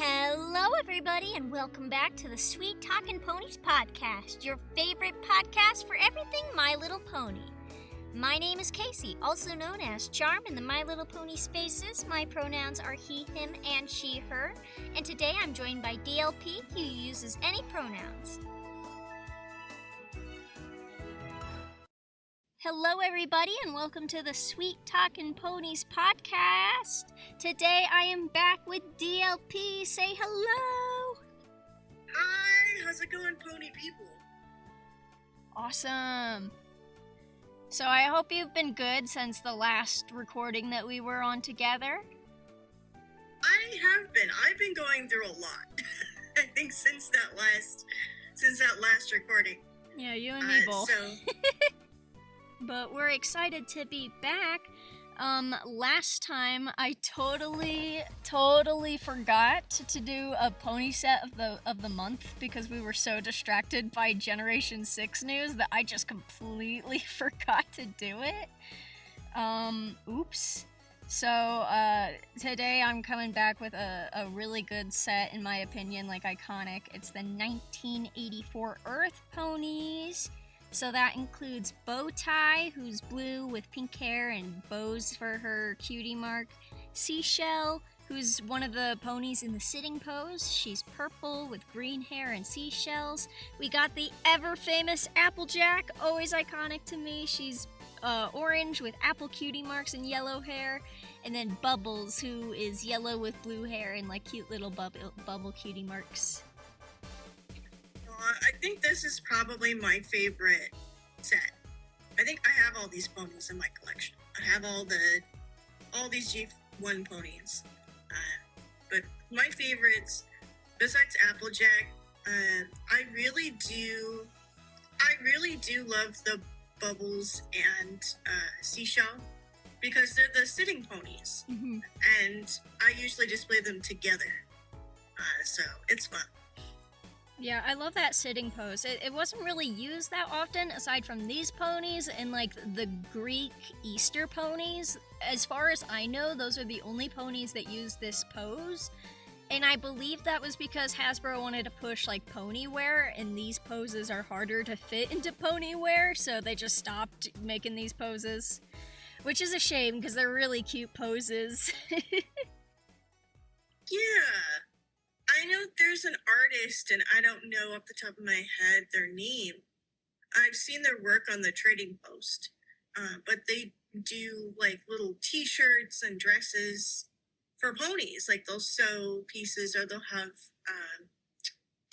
Hello, everybody, and welcome back to the Sweet Talkin' Ponies podcast, your favorite podcast for everything My Little Pony. My name is Casey, also known as Charm in the My Little Pony spaces. My pronouns are he, him, and she, her, and today I'm joined by DLP, who uses any pronouns. Hello, everybody, and welcome to the Sweet Talkin' Ponies podcast. Today I am back with DLP. Say hello. Hi, how's it going, pony people? Awesome. So I hope you've been good since the last recording that we were on together. I have been. I've been going through a lot. I think since that last recording. Yeah, you and me both. So. But we're excited to be back. Last time I totally forgot to do a pony set of the month because we were so distracted by Generation 6 news that I just completely forgot to do it. Oops. So, today I'm coming back with a really good set, in my opinion, like iconic. It's the 1984 Earth Ponies. So that includes Bowtie, who's blue with pink hair and bows for her cutie mark. Seashell, who's one of the ponies in the sitting pose. She's purple with green hair and seashells. We got the ever-famous Applejack, always iconic to me. She's orange with apple cutie marks and yellow hair. And then Bubbles, who is yellow with blue hair and like cute little bubble cutie marks. I think this is probably my favorite set. I think I have all these ponies in my collection. I have all these G1 ponies. But my favorites, besides Applejack, I really do love the Bubbles and Seashell because they're the sitting ponies, and I usually display them together. So it's fun. Yeah, I love that sitting pose. It wasn't really used that often, aside from these ponies and, like, the Greek Easter ponies. As far as I know, those are the only ponies that use this pose. And I believe that was because Hasbro wanted to push, like, pony wear, and these poses are harder to fit into pony wear, so they just stopped making these poses. Which is a shame, because they're really cute poses. Yeah. I know there's an artist, and I don't know off the top of my head their name. I've seen their work on the Trading Post, but they do like little T-shirts and dresses for ponies. Like they'll sew pieces or they'll have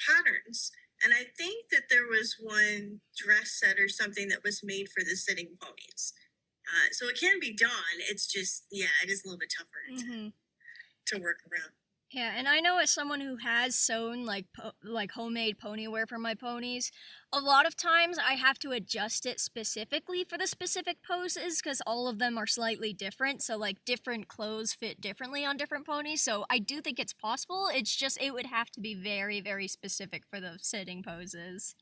patterns. And I think that there was one dress set or something that was made for the sitting ponies. So it can be done. It's just, yeah, it is a little bit tougher to work around. Yeah, and I know as someone who has sewn like homemade pony wear for my ponies, a lot of times I have to adjust it specifically for the specific poses because all of them are slightly different. So like different clothes fit differently on different ponies. So I do think it's possible. It's just it would have to be very, very specific for the sitting poses.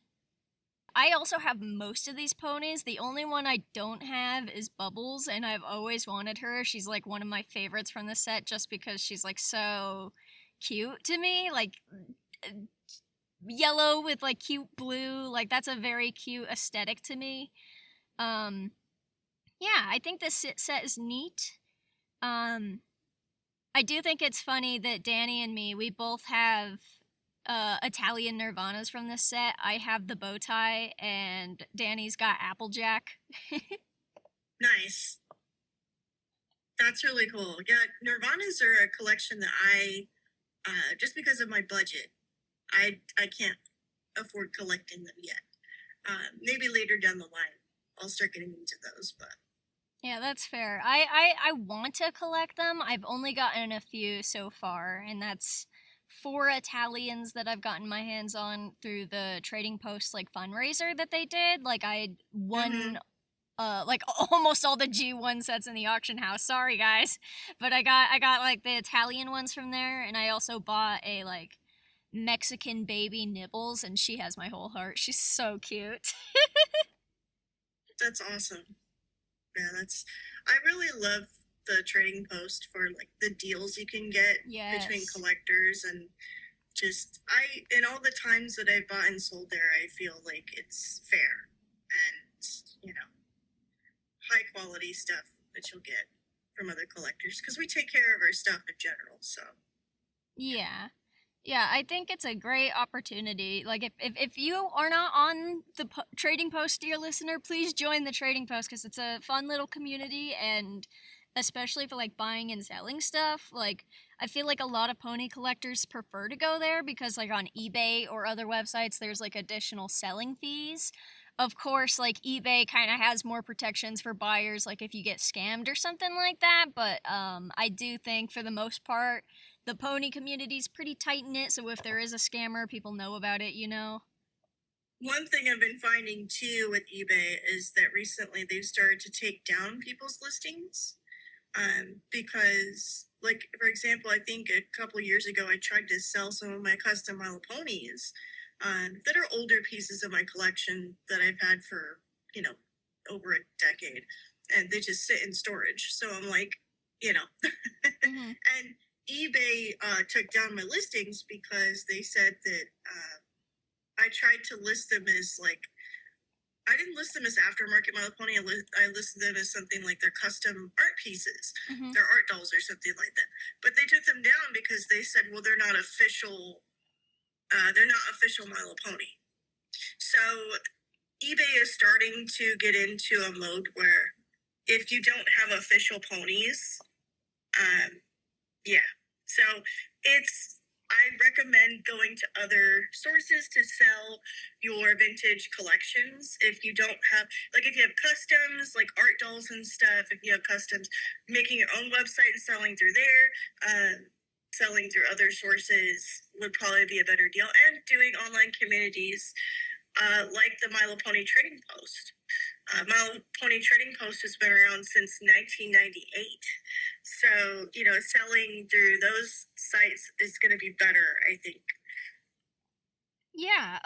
I also have most of these ponies. The only one I don't have is Bubbles, and I've always wanted her. She's like one of my favorites from the set just because she's like so cute to me. Like yellow with like cute blue. Like that's a very cute aesthetic to me. Yeah, I think this set is neat. I do think it's funny that Danny and me, we both have Italian Nirvanas from this set. I have the bow tie, and Danny's got Applejack. Nice. That's really cool. Yeah, Nirvanas are a collection that I, just because of my budget, I can't afford collecting them yet. Maybe later down the line, I'll start getting into those, but... Yeah, that's fair. I want to collect them. I've only gotten a few so far, and that's 4 Italians that I've gotten my hands on through the Trading Post like fundraiser that they did. Like I won like almost all the G1 sets in the auction house. Sorry guys. But I got like the Italian ones from there, and I also bought a like Mexican baby Nibbles, and she has my whole heart. She's so cute. That's awesome. Yeah, I really love the trading post for like the deals you can get between collectors, and just in all the times that I've bought and sold there, I feel like it's fair and, you know, high quality stuff that you'll get from other collectors, because we take care of our stuff in general. So yeah, I think it's a great opportunity. Like, if you are not on the trading post, dear listener, please join the trading post, because it's a fun little community, and especially for like buying and selling stuff. Like, I feel like a lot of pony collectors prefer to go there because, like, on eBay or other websites, there's like additional selling fees. Of course, like, eBay kind of has more protections for buyers, like if you get scammed or something like that. But I do think for the most part, the pony community's pretty tight knit. So if there is a scammer, people know about it. You know. One thing I've been finding too with eBay is that recently they've started to take down people's listings. Because, like, for example, I think a couple years ago I tried to sell some of my custom Ponies that are older pieces of my collection that I've had for, you know, over a decade, and they just sit in storage. So I'm like, you know, and eBay took down my listings because they said that I tried to list them as like, I didn't list them as aftermarket My Little Pony. I listed them as something like their custom art pieces, their art dolls or something like that. But they took them down because they said, well, they're not official. They're not official My Little Pony. So eBay is starting to get into a mode where if you don't have official ponies, yeah. So I recommend going to other sources to sell your vintage collections. If you don't have, like, if you have customs, like art dolls and stuff, if you have customs, making your own website and selling through there, selling through other sources would probably be a better deal. And doing online communities like the My Little Pony Trading Post. My Little Pony Trading Post has been around since 1998. So, you know, selling through those sites is going to be better, I think. Yeah,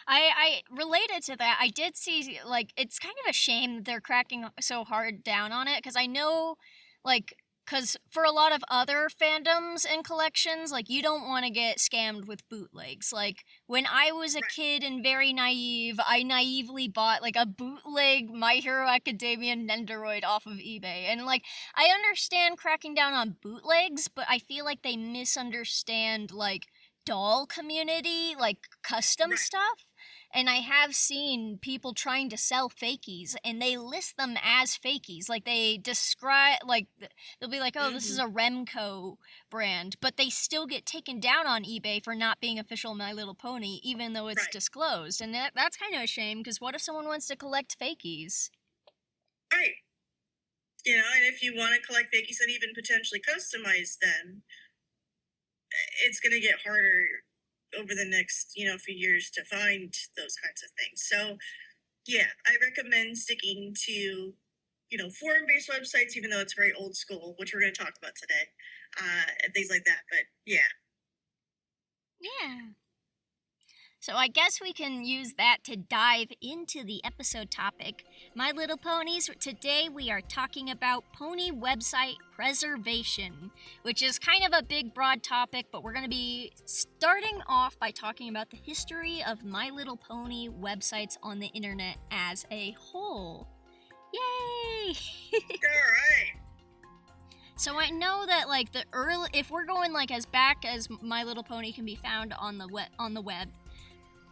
I related to that. I did see, like, it's kind of a shame that they're cracking so hard down on it, because I know, like, because for a lot of other fandoms and collections, like, you don't want to get scammed with bootlegs. Like, when I was a kid and very naive, I naively bought, like, a bootleg My Hero Academia Nendoroid off of eBay. And, like, I understand cracking down on bootlegs, but I feel like they misunderstand, like, doll community, like custom stuff. And I have seen people trying to sell fakies, and they list them as fakies. Like, they describe, like, they'll be like, oh, this is a Remco brand, but they still get taken down on eBay for not being official My Little Pony, even though it's disclosed. And that's kind of a shame, because what if someone wants to collect fakies? Right. You know, and if you want to collect fakies and even potentially customize them, it's going to get harder over the next, you know, few years to find those kinds of things. So, yeah, I recommend sticking to, you know, forum-based websites, even though it's very old school, which we're going to talk about today, and things like that. But, yeah. Yeah. So I guess we can use that to dive into the episode topic. My Little Ponies, today we are talking about pony website preservation, which is kind of a big, broad topic, but we're going to be starting off by talking about the history of My Little Pony websites on the internet as a whole. Yay! Alright! So I know that, like, if we're going, like, as back as My Little Pony can be found on the web,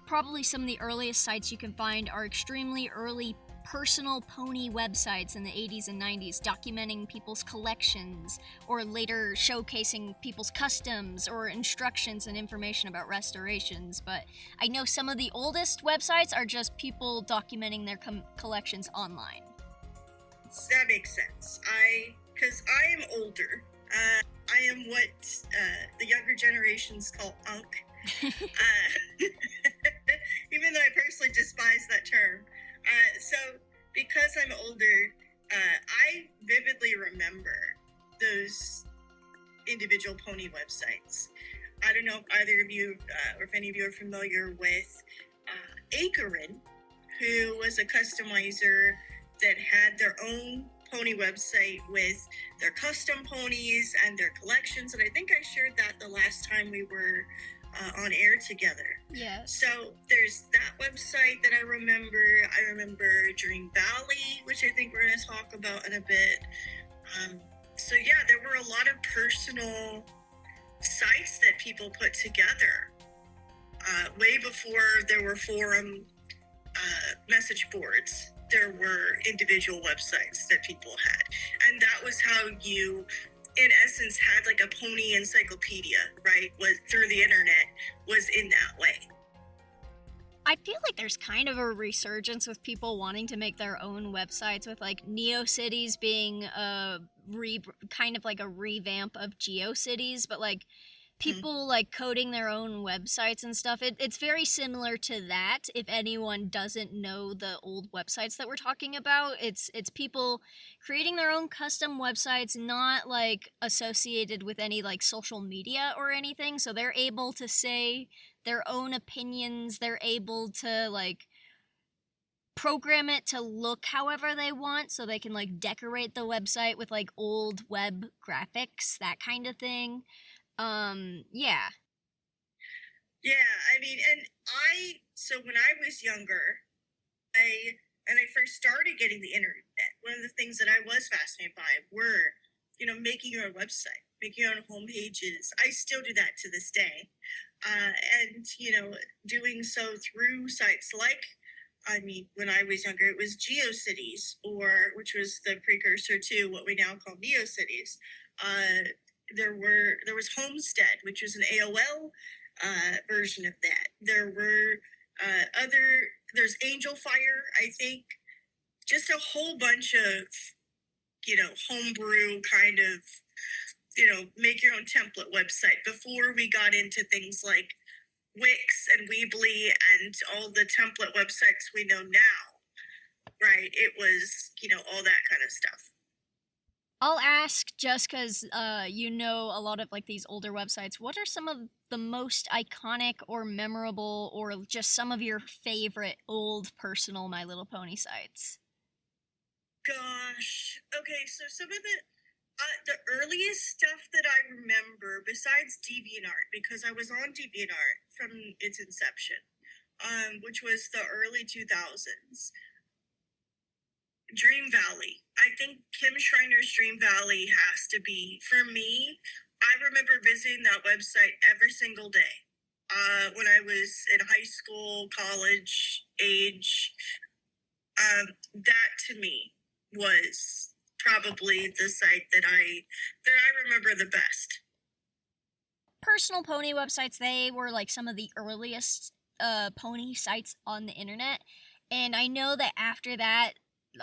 probably some of the earliest sites you can find are extremely early personal pony websites in the 80s and 90s, documenting people's collections, or later showcasing people's customs or instructions and information about restorations. But I know some of the oldest websites are just people documenting their collections online. That makes sense. Because I am older. I am what the younger generations call unk. Even though I personally despise that term. So, because I'm older, I vividly remember those individual pony websites. I don't know if either of you, or if any of you are familiar with Akerin, who was a customizer that had their own pony website with their custom ponies and their collections, and I think I shared that the last time we were on air together. Yeah. So there's that website that I remember. I remember Dream Valley, which I think we're going to talk about in a bit. So yeah, there were a lot of personal sites that people put together way before there were forum message boards. There were individual websites that people had, and that was how you, in essence, had like a pony encyclopedia, right? Was through the internet, was in that way. I feel like there's kind of a resurgence with people wanting to make their own websites, with like NeoCities being kind of like a revamp of GeoCities, but like people like coding their own websites and stuff. It's very similar to that. If anyone doesn't know the old websites that we're talking about, it's people creating their own custom websites, not like associated with any like social media or anything. So they're able to say their own opinions. They're able to like program it to look however they want, so they can like decorate the website with like old web graphics, that kind of thing. Yeah. Yeah, I mean, so when I was younger, I first started getting the internet, one of the things that I was fascinated by were, making your own website, making your own home pages. I still do that to this day. And, doing so through sites like, when I was younger, it was GeoCities, which was the precursor to what we now call NeoCities. There was Homestead, which was an AOL version of that. There were there's Angel Fire, I think, just a whole bunch of, homebrew kind of, make your own template website before we got into things like Wix and Weebly and all the template websites we know now, right? It was, all that kind of stuff. I'll ask, just because you know a lot of like these older websites, what are some of the most iconic or memorable, or just some of your favorite old personal My Little Pony sites? Gosh. Okay, so some of the earliest stuff that I remember, besides DeviantArt, because I was on DeviantArt from its inception, which was the early 2000s, Dream Valley. I think Kim Schreiner's Dream Valley has to be, for me, I remember visiting that website every single day. When I was in high school, college age, that to me was probably the site that I remember the best. Personal pony websites, they were like some of the earliest pony sites on the internet, and I know that after that,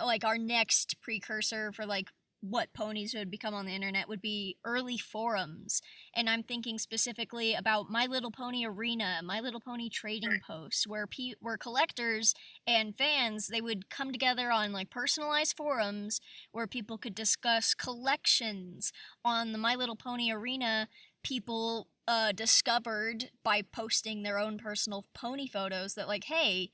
like our next precursor for like what ponies would become on the internet would be early forums. And I'm thinking specifically about My Little Pony Arena, My Little Pony Trading Posts, where collectors and fans, they would come together on like personalized forums where people could discuss collections. On the My Little Pony Arena, people discovered by posting their own personal pony photos that like, hey,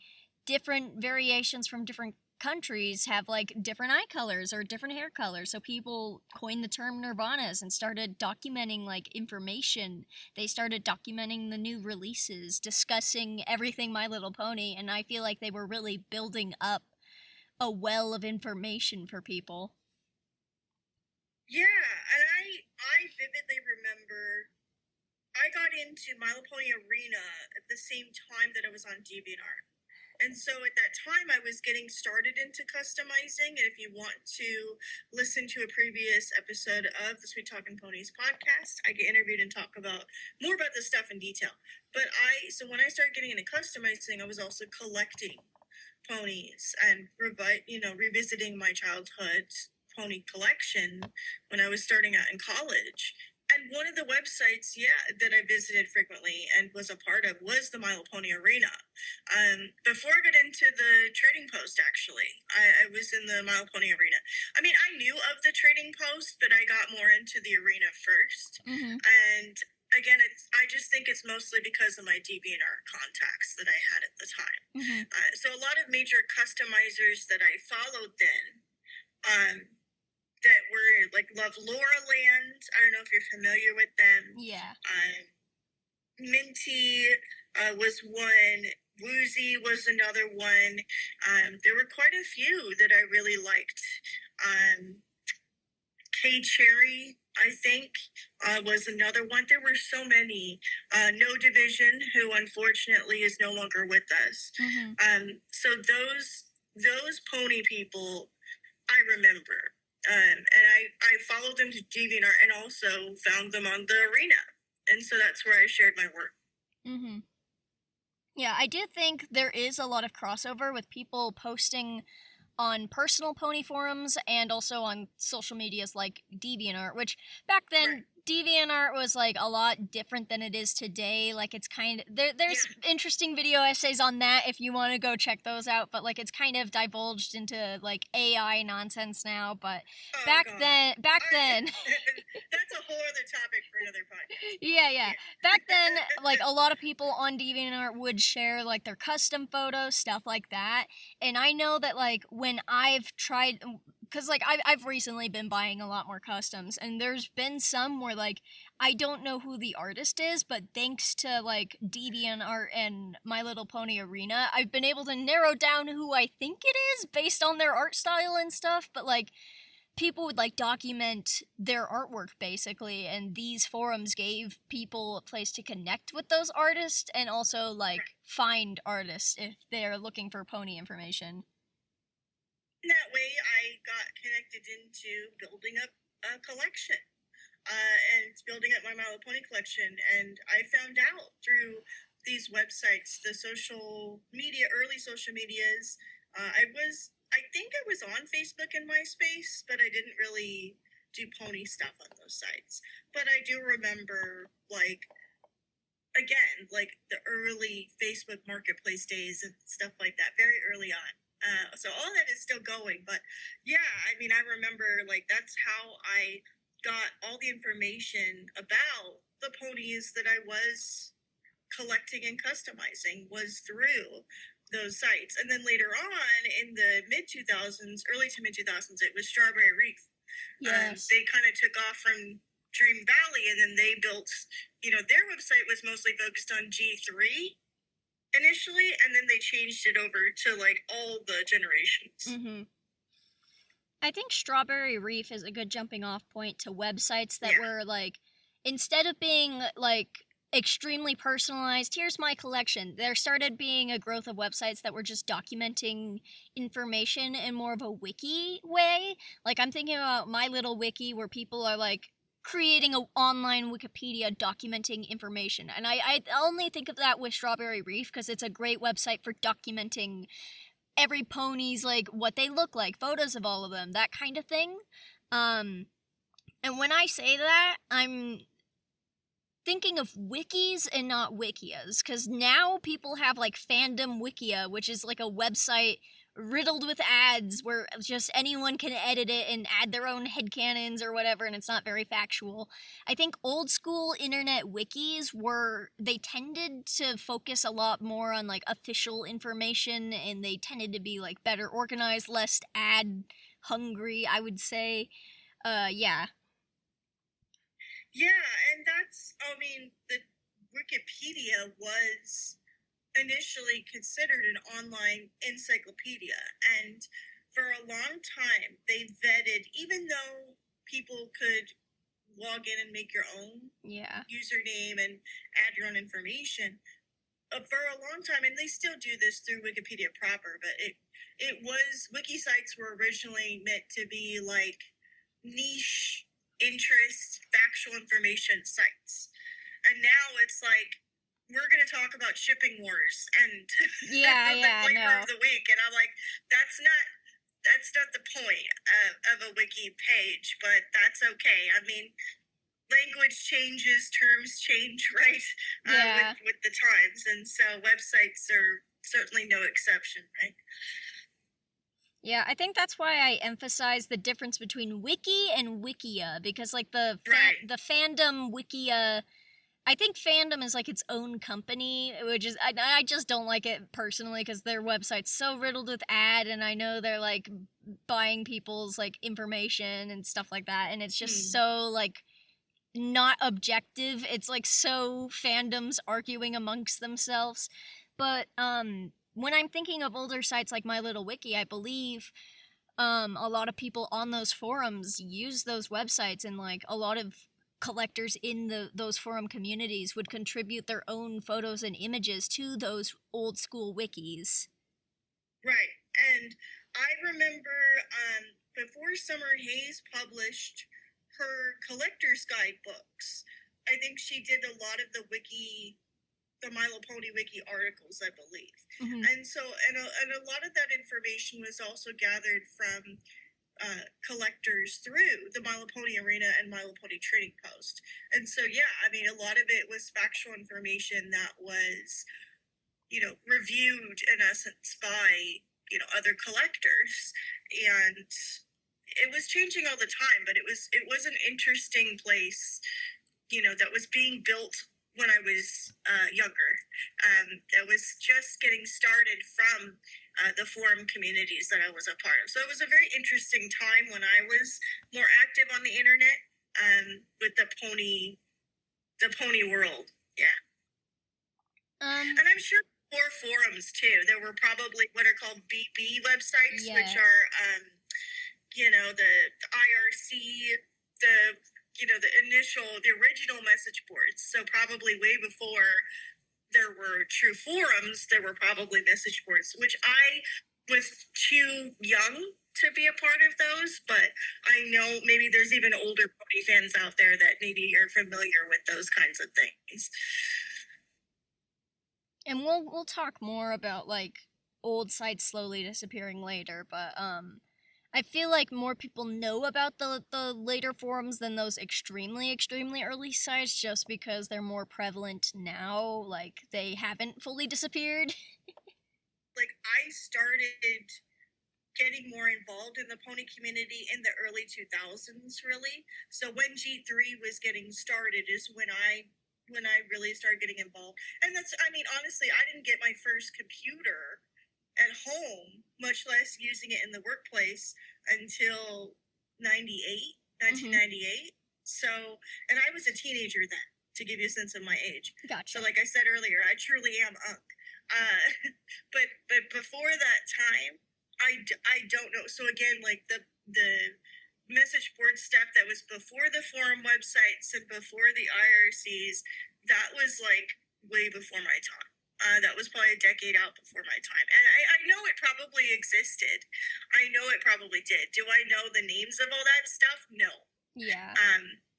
different variations from different countries have like different eye colors or different hair colors. So people coined the term nirvanas and started documenting like information. They started documenting the new releases, discussing everything My Little Pony, and I feel like they were really building up a well of information for people. Yeah, and I vividly remember I got into My Little Pony Arena at the same time that I was on DeviantArt. And so at that time, I was getting started into customizing. And if you want to listen to a previous episode of the Sweet Talkin' Ponies podcast, I get interviewed and talk about more about this stuff in detail. But so when I started getting into customizing, I was also collecting ponies and revisiting my childhood pony collection when I was starting out in college. And one of the websites, that I visited frequently and was a part of was the My Little Pony Arena. Before I got into the Trading Post, actually, I was in the My Little Pony Arena. I mean, I knew of the Trading Post, but I got more into the arena first. Mm-hmm. And again, I just think it's mostly because of my DeviantArt contacts that I had at the time. Mm-hmm. So a lot of major customizers that I followed then, that were like love Laura Land. I don't know if you're familiar with them. Yeah. Minty was one. Woozy was another one. There were quite a few that I really liked. K Cherry, I think, was another one. There were so many. No Division, who unfortunately is no longer with us. So those pony people, I remember. And I followed them to DeviantArt and also found them on the arena. And so that's where I shared my work. Yeah, I do think there is a lot of crossover with people posting on personal pony forums and also on social medias like DeviantArt, which back then DeviantArt was like a lot different than it is today. Like it's kind of there's interesting video essays on that if you want to go check those out, but like it's kind of divulged into like AI nonsense now, but back then that's a whole other topic for another podcast. Yeah. Back then, like a lot of people on DeviantArt would share like their custom photos, stuff like that. And I know that like when I've tried, because like I've recently been buying a lot more customs, and there's been some where like I don't know who the artist is, but thanks to like DeviantArt and My Little Pony Arena, I've been able to narrow down who I think it is based on their art style and stuff. But like people would like document their artwork basically, and these forums gave people a place to connect with those artists and also like find artists if they're looking for pony information. That way I got connected into building up a collection and building up my My Little Pony collection, and I found out through these websites, the social media, early social medias. I think I was on Facebook and MySpace, but I didn't really do pony stuff on those sites. But I do remember, like, again, like the early Facebook Marketplace days and stuff like that, very early on. So all that is still going. But yeah, I mean, I remember, like, that's how I got all the information about the ponies that I was collecting and customizing was through those sites. And then later on in the mid-2000s, early to mid-2000s, it was Strawberry Reef. Yes. They kind of took off from Dream Valley, and then they built, their website was mostly focused on G3 initially, and then they changed it over to like all the generations. I think Strawberry Reef is a good jumping off point to websites that were like, instead of being like extremely personalized, here's my collection, there started being a growth of websites that were just documenting information in more of a wiki way. Like I'm thinking about My Little Wiki, where people are like creating an online Wikipedia documenting information, and I only think of that with Strawberry Reef because it's a great website for documenting every pony's like what they look like, photos of all of them, that kind of thing. And when I say that, I'm thinking of wikis and not wikias, because now people have like Fandom Wikia, which is like a website riddled with ads where just anyone can edit it and add their own headcanons or whatever, and it's not very factual. I think old school internet wikis they tended to focus a lot more on like official information, and they tended to be like better organized, less ad hungry, I would say. Yeah, and that's, the Wikipedia was initially considered an online encyclopedia, and for a long time they vetted, even though people could log in and make your own username and add your own information, for a long time, and they still do this through Wikipedia proper, but wiki sites were originally meant to be like niche interest, factual information sites. And now it's like, we're going to talk about shipping wars and the flavor of the week. And I'm like, that's not the point of a wiki page, but that's okay. I mean, language changes, terms change, right? With the times. And so websites are certainly no exception, right? Yeah, I think that's why I emphasize the difference between wiki and wikia, because like the fandom wikia, I think fandom is like its own company, which is I just don't like it personally because their website's so riddled with ad, and I know they're like buying people's like information and stuff like that, and it's just so like not objective. It's like so fandoms arguing amongst themselves. But when I'm thinking of older sites like My Little Wiki, I believe a lot of people on those forums use those websites, and like a lot of collectors in those forum communities would contribute their own photos and images to those old school wikis. Right. And I remember before Summer Hayes published her collector's guide books, I think she did a lot of the My Little Pony wiki articles, I believe. Mm-hmm. And so, and a lot of that information was also gathered from collectors through the My Little Pony Arena and My Little Pony Trading Post. And so, yeah, I mean, a lot of it was factual information that was, reviewed in essence by, other collectors. And it was changing all the time, but it was an interesting place, that was being built when I was younger. That was just getting started from the forum communities that I was a part of. So it was a very interesting time when I was more active on the internet with the pony world. Yeah. And I'm sure more forums too. There were probably what are called BB websites, which are, the IRC, the original message boards. So probably way before there were true forums, there were probably message boards, which I was too young to be a part of those, but I know maybe there's even older pony fans out there that maybe are familiar with those kinds of things. And we'll talk more about like old sites slowly disappearing later, but I feel like more people know about the later forums than those extremely early sites, just because they're more prevalent now. Like they haven't fully disappeared. Like I started getting more involved in the pony community in the early 2000s, really. So when G3 was getting started is when I really started getting involved. And that's, I mean, honestly, I didn't get my first computer at home, much less using it in the workplace, until 1998. So, and I was a teenager then, to give you a sense of my age. Gotcha. So like I said earlier, I truly am unk. But before that time, I don't know. So again, like the message board stuff that was before the forum websites and before the IRCs, that was like way before my time. That was probably a decade out before my time. And I know it probably existed. I know it probably did. Do I know the names of all that stuff? No. Yeah.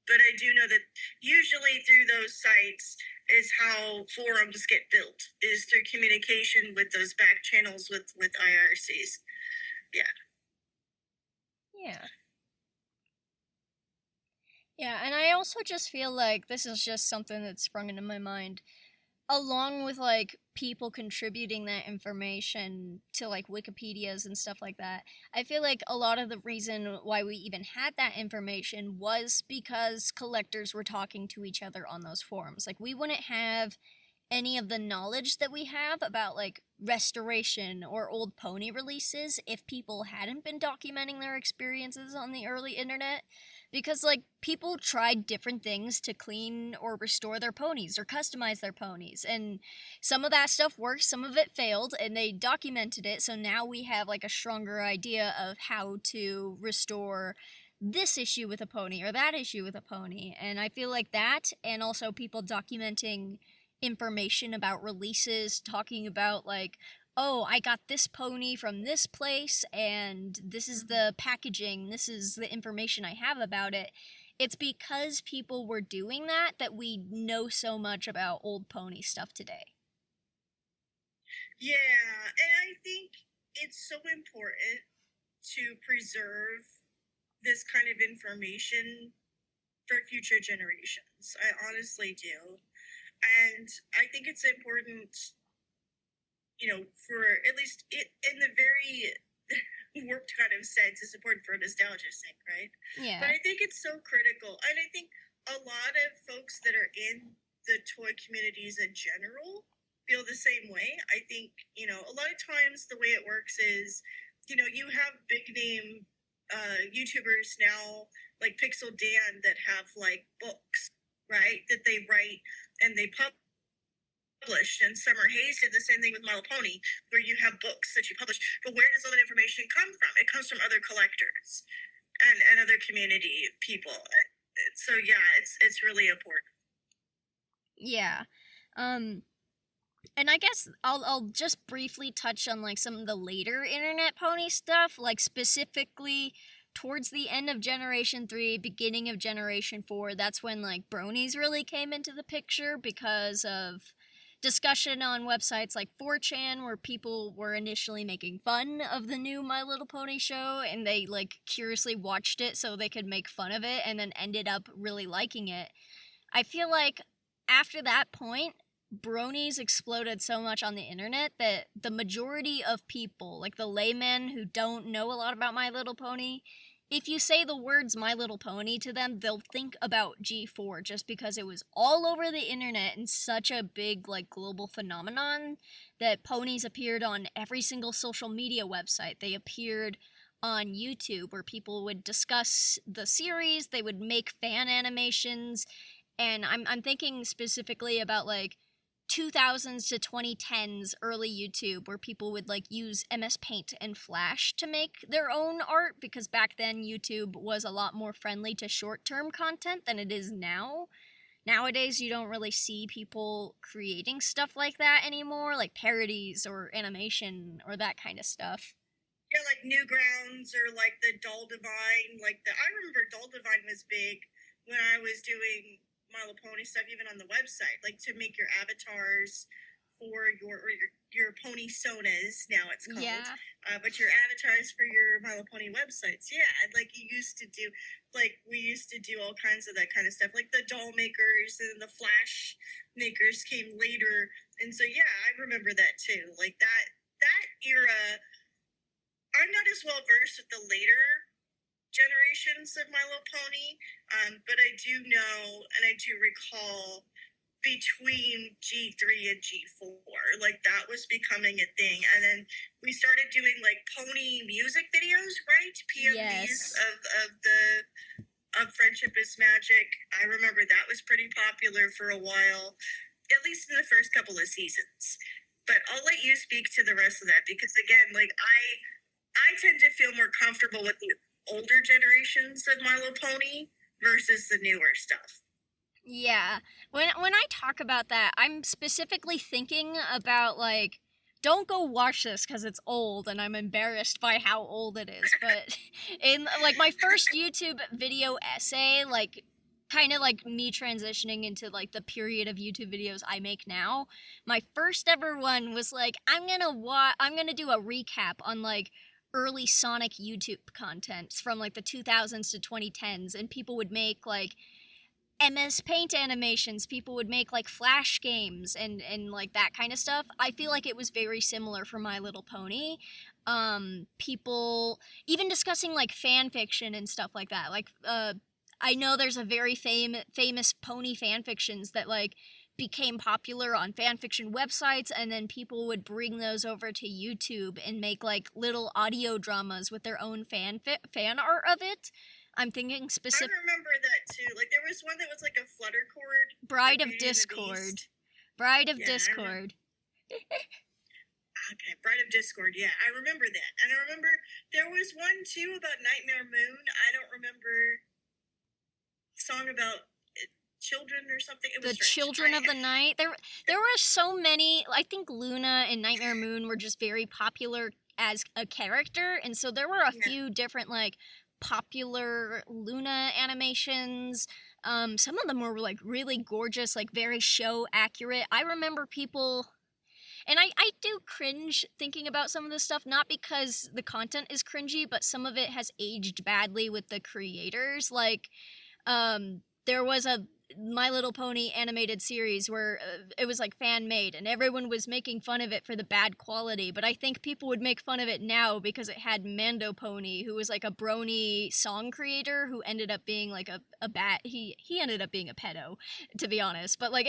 But I do know that usually through those sites is how forums get built, is through communication with those back channels with IRCs. Yeah. Yeah. Yeah, and I also just feel like this is just something that sprung into my mind. Along with, like, people contributing that information to, like, Wikipedias and stuff like that, I feel like a lot of the reason why we even had that information was because collectors were talking to each other on those forums. Like, we wouldn't have any of the knowledge that we have about, like, restoration or old pony releases if people hadn't been documenting their experiences on the early internet. Because, like, people tried different things to clean or restore their ponies or customize their ponies. And some of that stuff worked, some of it failed, and they documented it. So now we have, like, a stronger idea of how to restore this issue with a pony or that issue with a pony. And I feel like that, and also people documenting information about releases, talking about, like, oh, I got this pony from this place, and this is the packaging, this is the information I have about it. It's because people were doing that we know so much about old pony stuff today. Yeah, and I think it's so important to preserve this kind of information for future generations. I honestly do. And I think it's important, for at least in the very warped kind of sense, it's important for nostalgia's sake, right? Yeah. But I think it's so critical. And I think a lot of folks that are in the toy communities in general feel the same way. I think, you know, a lot of times the way it works is, you know, you have big name YouTubers now, like Pixel Dan, that have like books, right, that they write and they publish. And Summer Hayes did the same thing with My Little Pony, where you have books that you publish. But where does all that information come from? It comes from other collectors and other community people. So yeah, it's really important. Yeah. And I guess I'll just briefly touch on like some of the later internet pony stuff, like specifically towards the end of Generation 3, beginning of Generation 4. That's when like bronies really came into the picture because of discussion on websites like 4chan, where people were initially making fun of the new My Little Pony show, and they like curiously watched it so they could make fun of it, and then ended up really liking it. I feel like after that point, bronies exploded so much on the internet that the majority of people, like the laymen who don't know a lot about My Little Pony, if you say the words My Little Pony to them, they'll think about G4, just because it was all over the internet and such a big, like, global phenomenon that ponies appeared on every single social media website. They appeared on YouTube, where people would discuss the series, they would make fan animations, and I'm thinking specifically about, like, 2000s to 2010s early YouTube, where people would like use MS Paint and Flash to make their own art, because back then YouTube was a lot more friendly to short-term content than it is now. Nowadays you don't really see people creating stuff like that anymore, like parodies or animation or that kind of stuff. Yeah, like Newgrounds or like the Doll Divine. I remember Doll Divine was big when I was doing My Little Pony stuff, even on the website, like to make your avatars for your pony sonas, now it's called. Yeah. But your avatars for your My Little Pony websites. Yeah, like you used to do, like we used to do all kinds of that kind of stuff, like the doll makers and the Flash makers came later. And so yeah, I remember that too. Like that era. I'm not as well versed with the later generations of My Little Pony, but I do know and I do recall between G3 and G4, like that was becoming a thing. And then we started doing like pony music videos, right? PMVs. Yes. of Friendship is Magic. I remember that was pretty popular for a while, at least in the first couple of seasons. But I'll let you speak to the rest of that, because again, like I tend to feel more comfortable with the older generations of My Little Pony versus the newer stuff. Yeah. When I talk about that, I'm specifically thinking about, like, don't go watch this because it's old and I'm embarrassed by how old it is. But in, like, my first YouTube video essay, like, kind of like me transitioning into, like, the period of YouTube videos I make now, my first ever one was, like, I'm gonna do a recap on, like, early Sonic YouTube content from like the 2000s to 2010s, and people would make like MS Paint animations, people would make like Flash games and like that kind of stuff. I feel like it was very similar for My Little Pony. People even discussing like fan fiction and stuff like that. Like I know there's a very famous pony fan fictions that like became popular on fanfiction websites, and then people would bring those over to YouTube and make like little audio dramas with their own fan art of it. I'm thinking specific. I remember that too. Like there was one that was like a fluttercord. Bride of Discord. Bride of Discord. Okay, Bride of Discord. Yeah, I remember that, and I remember there was one too about Nightmare Moon. I don't remember song about children or something. It was the Children of the Night. There were so many. I think Luna and Nightmare Moon were just very popular as a character, and so there were a few different like popular Luna animations. Some of them were like really gorgeous, like very show accurate. I remember people, and I do cringe thinking about some of this stuff, not because the content is cringy, but some of it has aged badly with the creators. Like there was My Little Pony animated series where it was like fan made and everyone was making fun of it for the bad quality, but I think people would make fun of it now because it had Mando Pony, who was like a brony song creator who ended up being like a bat. He ended up being a pedo, to be honest. But like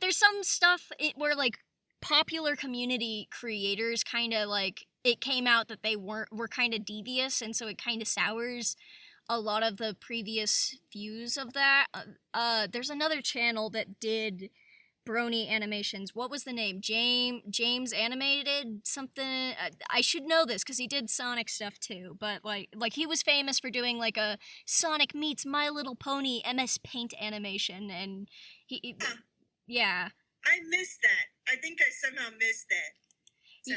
there's some stuff where like popular community creators kind of like it came out that they were kind of devious, and so it kind of sours a lot of the previous views of that. There's another channel that did brony animations. What was the name? James Animated something. I should know this because he did Sonic stuff too. But like he was famous for doing like a Sonic meets My Little Pony MS Paint animation, and yeah. I missed that. I think I somehow missed that. So.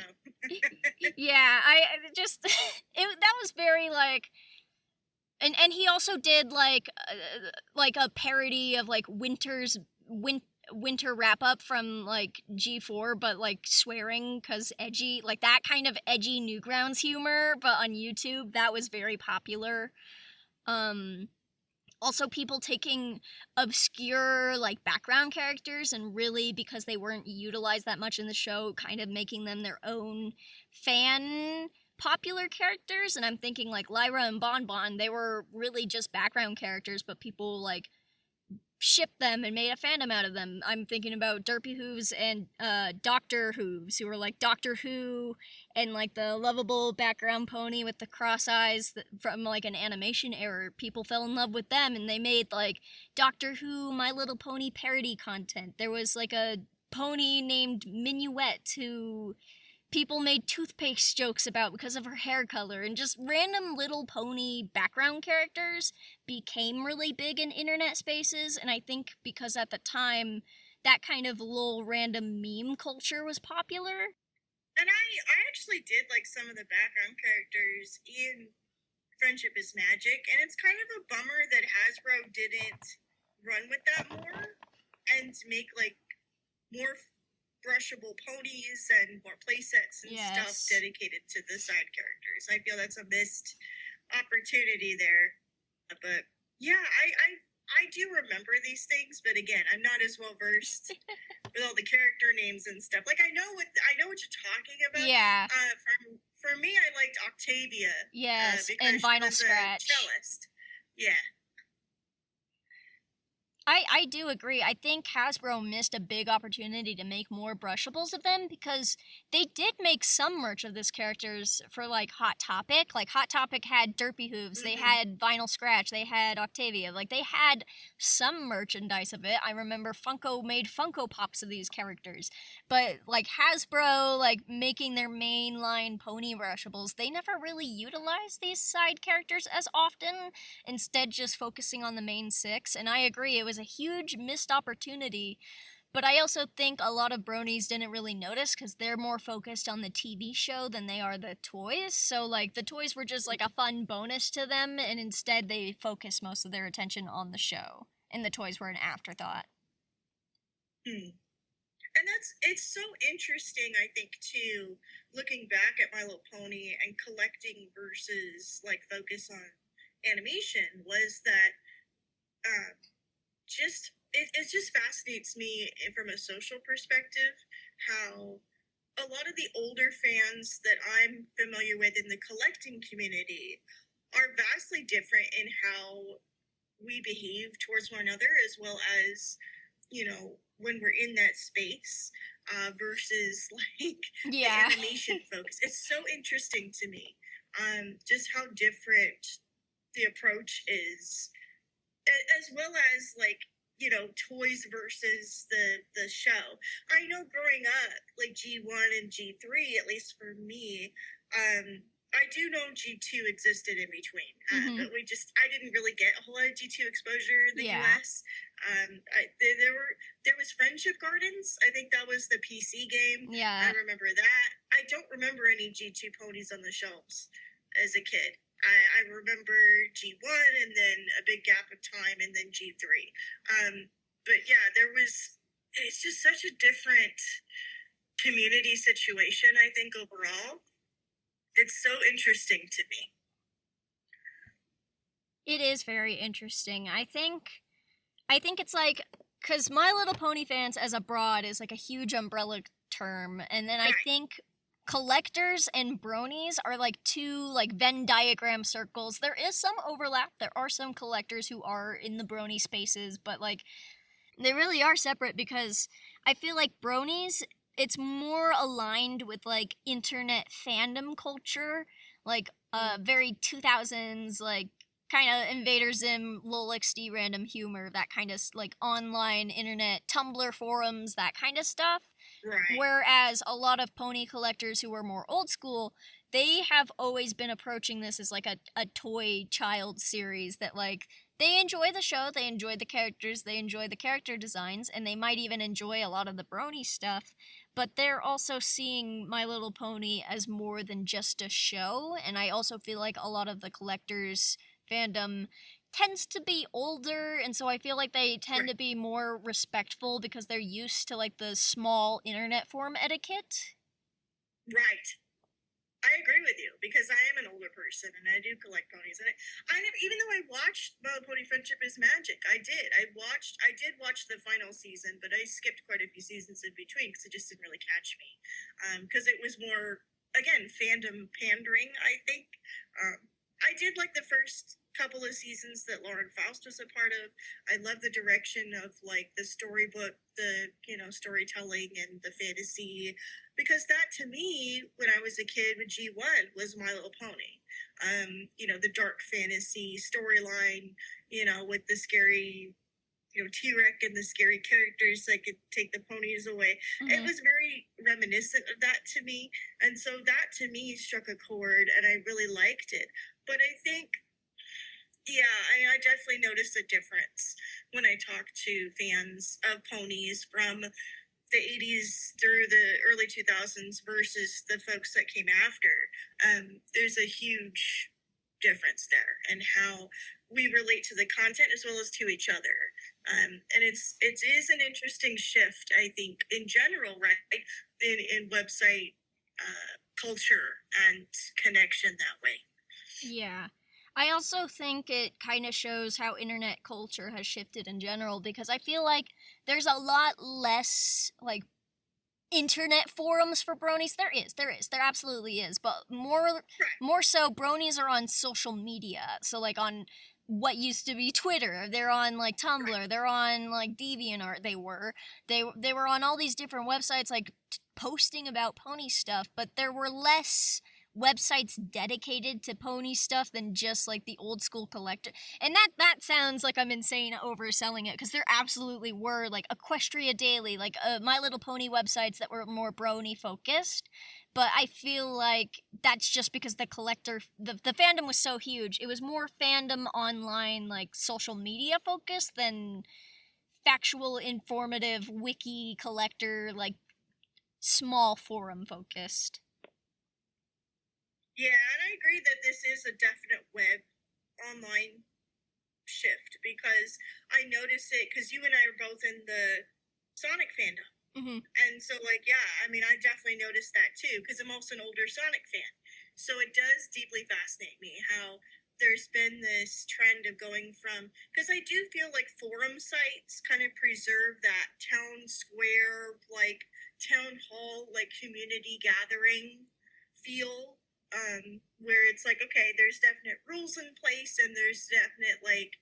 Yeah, I just that was very like. And he also did like a parody of like winter wrap up from like G4, but like swearing cause edgy, like that kind of edgy Newgrounds humor, but on YouTube that was very popular. Also people taking obscure like background characters and really, because they weren't utilized that much in the show, kind of making them their own fan popular characters. And I'm thinking like Lyra and Bon Bon, they were really just background characters, but people like shipped them and made a fandom out of them. I'm thinking about Derpy Hooves and Doctor Hooves, who were like Doctor Who, and like the lovable background pony with the cross eyes from like an animation era. People fell in love with them and they made like Doctor Who My Little Pony parody content. There was like a pony named Minuet who people made toothpaste jokes about because of her hair color, and just random Little Pony background characters became really big in internet spaces. And I think because at the time that kind of little random meme culture was popular. And I actually did like some of the background characters in Friendship is Magic, and it's kind of a bummer that Hasbro didn't run with that more and make like more brushable ponies and more playsets and stuff dedicated to the side characters. I feel that's a missed opportunity there. But yeah, I do remember these things, but again, I'm not as well versed with all the character names and stuff. Like I know what you're talking about. Yeah. For me, I liked Octavia. Yes, because and Vinyl she was Scratch. A cellist. Yeah. I do agree. I think Hasbro missed a big opportunity to make more brushables of them, because they did make some merch of these characters for like Hot Topic. Like Hot Topic had Derpy Hooves, they had Vinyl Scratch, they had Octavia. Like they had some merchandise of it. I remember Funko made Funko Pops of these characters. But like Hasbro, like making their mainline pony brushables, they never really utilized these side characters as often, instead just focusing on the main six. And I agree, it was a huge missed opportunity, but I also think a lot of bronies didn't really notice because they're more focused on the TV show than they are the toys. So like the toys were just like a fun bonus to them, and instead they focused most of their attention on the show, and the toys were an afterthought. And it's so interesting, I think, too, looking back at My Little Pony and collecting versus like focus on animation, was that it just fascinates me from a social perspective how a lot of the older fans that I'm familiar with in the collecting community are vastly different in how we behave towards one another, as well as, you know, when we're in that space versus like the animation focus. It's so interesting to me, just how different the approach is, as well as like, you know, toys versus the show. I know growing up, like G1 and G3, at least for me, I do know G2 existed in between, but I didn't really get a whole lot of G2 exposure in the US. There was Friendship Gardens. I think that was the PC game. Yeah. I remember that. I don't remember any G2 ponies on the shelves as a kid. I remember G1 and then a big gap of time and then G3. But yeah, it's just such a different community situation, I think, overall. It's so interesting to me. It is very interesting. I think I think it's like, because My Little Pony fans as a broad is like a huge umbrella term, and then I Right. think collectors and bronies are like two like Venn diagram circles. There is some overlap. There are some collectors who are in the brony spaces, but like they really are separate because I feel like bronies, it's more aligned with like internet fandom culture, like very 2000s, like kind of Invader Zim, Lol XD random humor, that kind of like online internet Tumblr forums, that kind of stuff. Right. Whereas a lot of pony collectors who are more old school, they have always been approaching this as like a toy child series that like they enjoy the show, they enjoy the characters, they enjoy the character designs, and they might even enjoy a lot of the brony stuff, but they're also seeing My Little Pony as more than just a show, and I also feel like a lot of the collectors fandom tends to be older, and so I feel like they tend to be more respectful because they're used to like the small internet forum etiquette. Right. I agree with you because I am an older person and I do collect ponies. And I never, even though I watched My Little Pony Friendship is Magic, I did. I did watch the final season, but I skipped quite a few seasons in between because it just didn't really catch me. Because it was more, again, fandom pandering, I think. I did like the first couple of seasons that Lauren Faust was a part of. I love the direction of like the storybook, the storytelling and the fantasy, because that to me when I was a kid with G1 was My Little Pony. The dark fantasy storyline, with the scary T-Rex and the scary characters that could take the ponies away. It was very reminiscent of that to me. And so that to me struck a chord and I really liked it. But I think, yeah, I definitely noticed a difference when I talk to fans of ponies from the 80s through the early 2000s versus the folks that came after. There's a huge difference there and how we relate to the content as well as to each other. And it is an interesting shift, I think, in general, right, in website culture and connection that way. Yeah. I also think it kind of shows how internet culture has shifted in general because I feel like there's a lot less like internet forums for bronies. There absolutely is, but more so bronies are on social media. So like on what used to be Twitter, they're on like Tumblr, they're on like DeviantArt. They were on all these different websites like posting about pony stuff, but there were less websites dedicated to pony stuff than just like the old school collector. And that sounds like I'm insane overselling it because there absolutely were like Equestria Daily, like My Little Pony websites that were more brony focused. But I feel like that's just because the fandom was so huge. It was more fandom online, like social media focused than factual, informative, wiki collector, like small forum focused. Yeah, and I agree that this is a definite web online shift because I notice it because you and I are both in the Sonic fandom. And so, like, yeah, I mean, I definitely noticed that too because I'm also an older Sonic fan. So it does deeply fascinate me how there's been this trend of going from, because I do feel like forum sites kind of preserve that town square, like town hall, like community gathering feel. Where it's like, okay, there's definite rules in place and there's definite, like,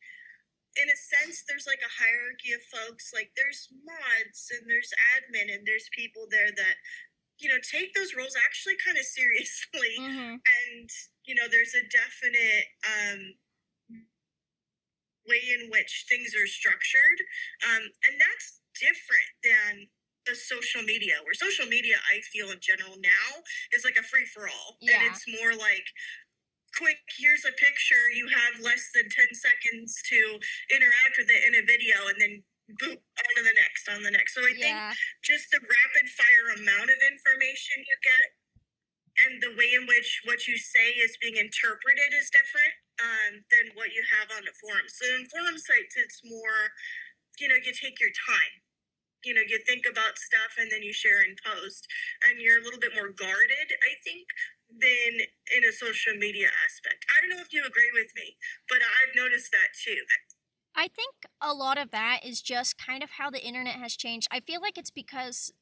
in a sense, there's like a hierarchy of folks. Like, there's mods and there's admin and there's people there that, take those roles actually kind of seriously. And, there's a definite way in which things are structured. And that's different than the social media, where social media I feel in general now is like a free-for-all. And it's more like, quick, here's a picture, you have less than 10 seconds to interact with it in a video, and then boop, on the next. So I think just the rapid fire amount of information you get and the way in which what you say is being interpreted is different than what you have on the forums. So in forum sites, it's more, you take your time. You think about stuff and then you share and post, and you're a little bit more guarded, I think, than in a social media aspect. I don't know if you agree with me, but I've noticed that too. I think a lot of that is just kind of how the internet has changed. I feel like it's because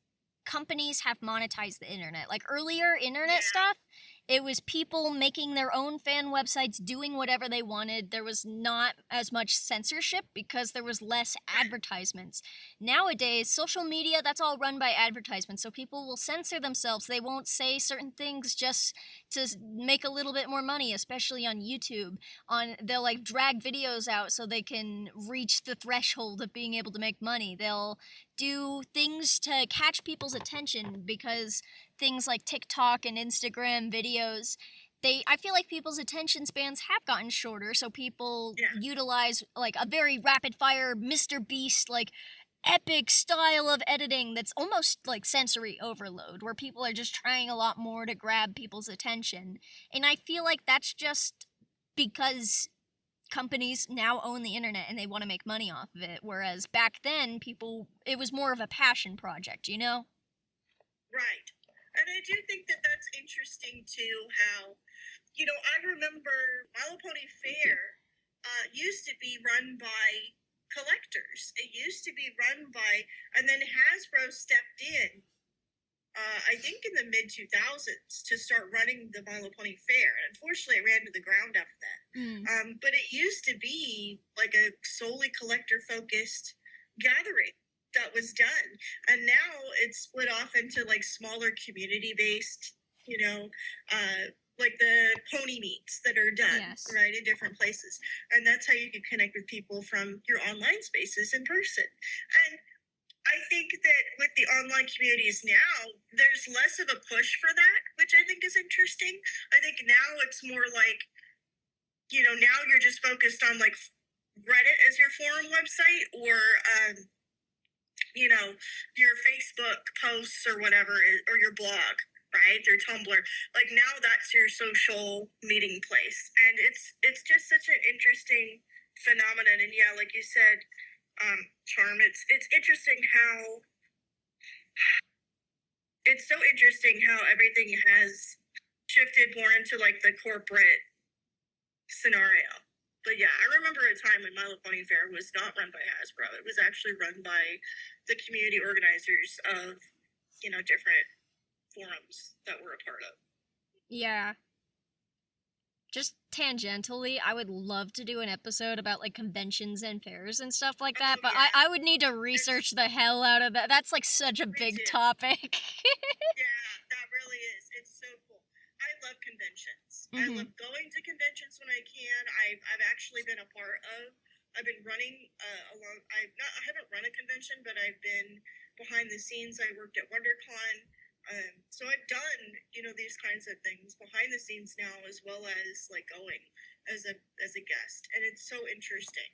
companies have monetized the internet. Like earlier internet Yeah. stuff, it was people making their own fan websites, doing whatever they wanted. There was not as much censorship because there was less advertisements. Nowadays, social media, that's all run by advertisements. So people will censor themselves. They won't say certain things just to make a little bit more money, especially on YouTube. They'll like drag videos out so they can reach the threshold of being able to make money. They'll do things to catch people's attention because things like TikTok and Instagram videos, I feel like people's attention spans have gotten shorter, so people Yeah. utilize like a very rapid fire Mr. Beast like epic style of editing that's almost like sensory overload, where people are just trying a lot more to grab people's attention. And I feel like that's just because companies now own the internet and they want to make money off of it, whereas back then it was more of a passion project, you know? Right. And I do think that that's interesting too, how, I remember My Little Pony Fair used to be run by collectors. It used to be run by, and then Hasbro stepped in, I think in the mid 2000s, to start running the My Little Pony Fair. And unfortunately, it ran to the ground after that. But it used to be like a solely collector focused gathering that was done. And now it's split off into like smaller community based, like the pony meets that are done, Yes. right, in different places. And that's how you can connect with people from your online spaces in person. And I think that with the online communities now, there's less of a push for that, which I think is interesting. I think now it's more like, now you're just focused on like Reddit as your forum website, or, your Facebook posts or whatever, or your blog, right? Or Tumblr. Like now that's your social meeting place. And it's just such an interesting phenomenon. And yeah, like you said, Charm, it's interesting how everything has shifted more into like the corporate scenario. But yeah, I remember a time when My Little Pony Fair was not run by Hasbro. It was actually run by the community organizers of, different forums that we're a part of. Yeah. Just tangentially, I would love to do an episode about like conventions and fairs and stuff like that, but yeah. I would need to research the hell out of that. That's like such a big too. topic. Yeah, that really is. It's so cool. I love conventions. I love going to conventions when I can. I've actually been a part of. I've been running I haven't run a convention, but I've been behind the scenes. I worked at WonderCon. So I've done, these kinds of things behind the scenes now, as well as like going as a guest, and it's so interesting.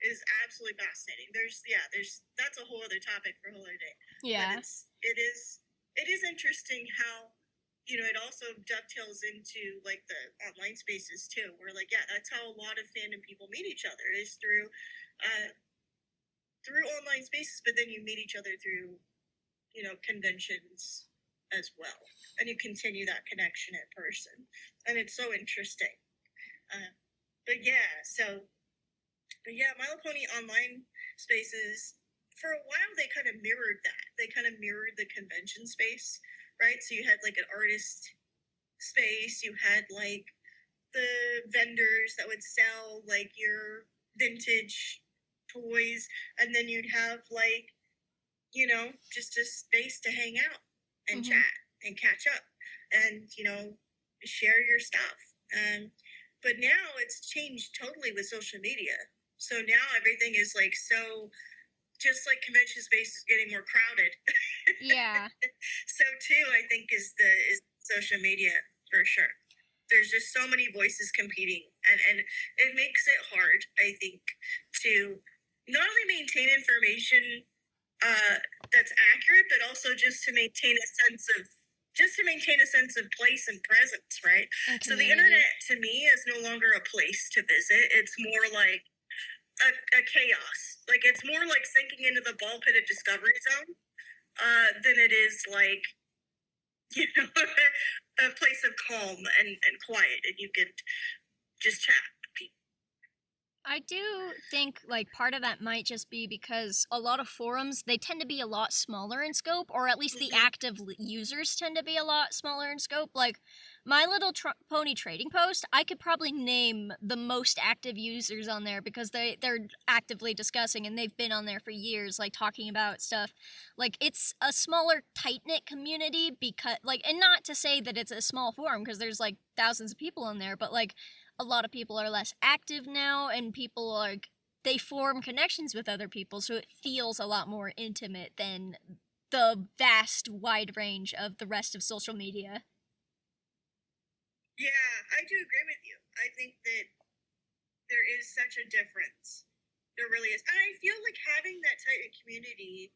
It is absolutely fascinating. That's a whole other topic for a whole other day. Yeah. But it is interesting how, it also dovetails into like the online spaces too, where like, yeah, that's how a lot of fandom people meet each other, is through online spaces, but then you meet each other through, conventions as well, and you continue that connection in person, and it's so interesting. But My Little Pony online spaces, for a while they kind of mirrored that. They kind of mirrored the convention space, right? So you had like an artist space, you had like the vendors that would sell like your vintage toys, and then you'd have like, just a space to hang out and chat and catch up and, share your stuff. But now it's changed totally with social media. So now everything is like so, just like convention space is getting more crowded. Yeah. So too, I think is social media, for sure. There's just so many voices competing, and it makes it hard, I think, to not only maintain information that's accurate, but also just to maintain a sense of place and presence, right? So the internet to me is no longer a place to visit. It's more like a chaos. Like it's more like sinking into the ball pit of Discovery Zone than it is like, a place of calm and quiet, and you can just chat with people. I do think like part of that might just be because a lot of forums they tend to be a lot smaller in scope, or at least the Mhm. active users tend to be a lot smaller in scope. Like my little pony trading post, I could probably name the most active users on there because they're actively discussing and they've been on there for years, like talking about stuff. Like it's a smaller tight knit community because like, and not to say that it's a small forum because there's like thousands of people on there, but like a lot of people are less active now and people like they form connections with other people so it feels a lot more intimate than the vast wide range of the rest of social media. Yeah, I do agree with you. I think that there is such a difference. There really is. And I feel like having that tight community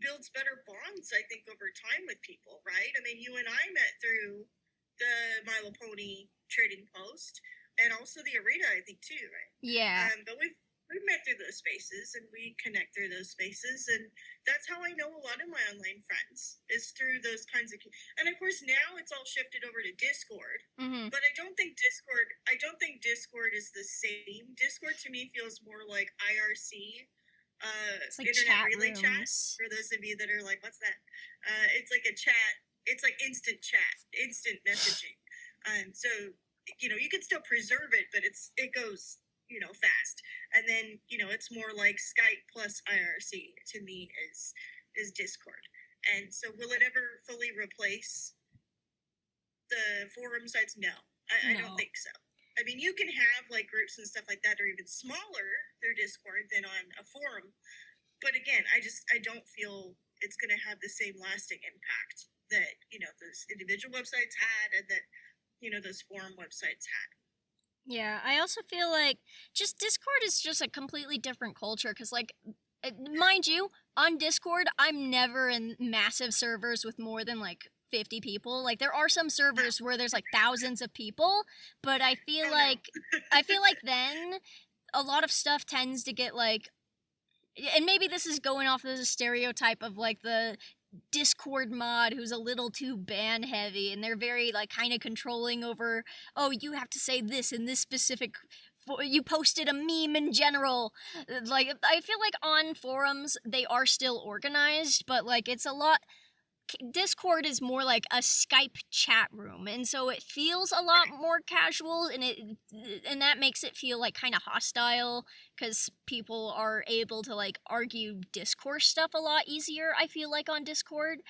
builds better bonds, I think, over time with people, right? I mean, you and I met through the Milo Pony trading post and also the arena, I think, too, right? Yeah. But we've met through those spaces and we connect through those spaces, and that's how I know a lot of my online friends is through those kinds of. And of course, now it's all shifted over to Discord. Mm-hmm. But I don't think Discord is the same. Discord to me feels more like IRC. It's like Internet chat relay rooms. chat. For those of you that are like, what's that? It's like a chat. It's like instant chat, instant messaging. So you can still preserve it, but it goes fast. And then it's more like Skype plus IRC to me is Discord. And so will it ever fully replace the forum sites? No, I don't think so. I mean, you can have like groups and stuff like that are even smaller through Discord than on a forum. But again, I don't feel it's going to have the same lasting impact that those individual websites had and that those forum websites had. Yeah, I also feel like just Discord is just a completely different culture because, like, mind you, on Discord, I'm never in massive servers with more than like 50 people. Like, there are some servers where there's like thousands of people, but I feel like then a lot of stuff tends to get like, and maybe this is going off as a stereotype of like the Discord mod who's a little too ban heavy and they're very like kind of controlling over, oh, you have to say this in this specific you posted a meme in general. Like I feel like on forums they are still organized, but like it's a lot. Discord is more like a Skype chat room, and so it feels a lot more casual, and that makes it feel like kind of hostile because people are able to like argue discourse stuff a lot easier. I feel like on Discord,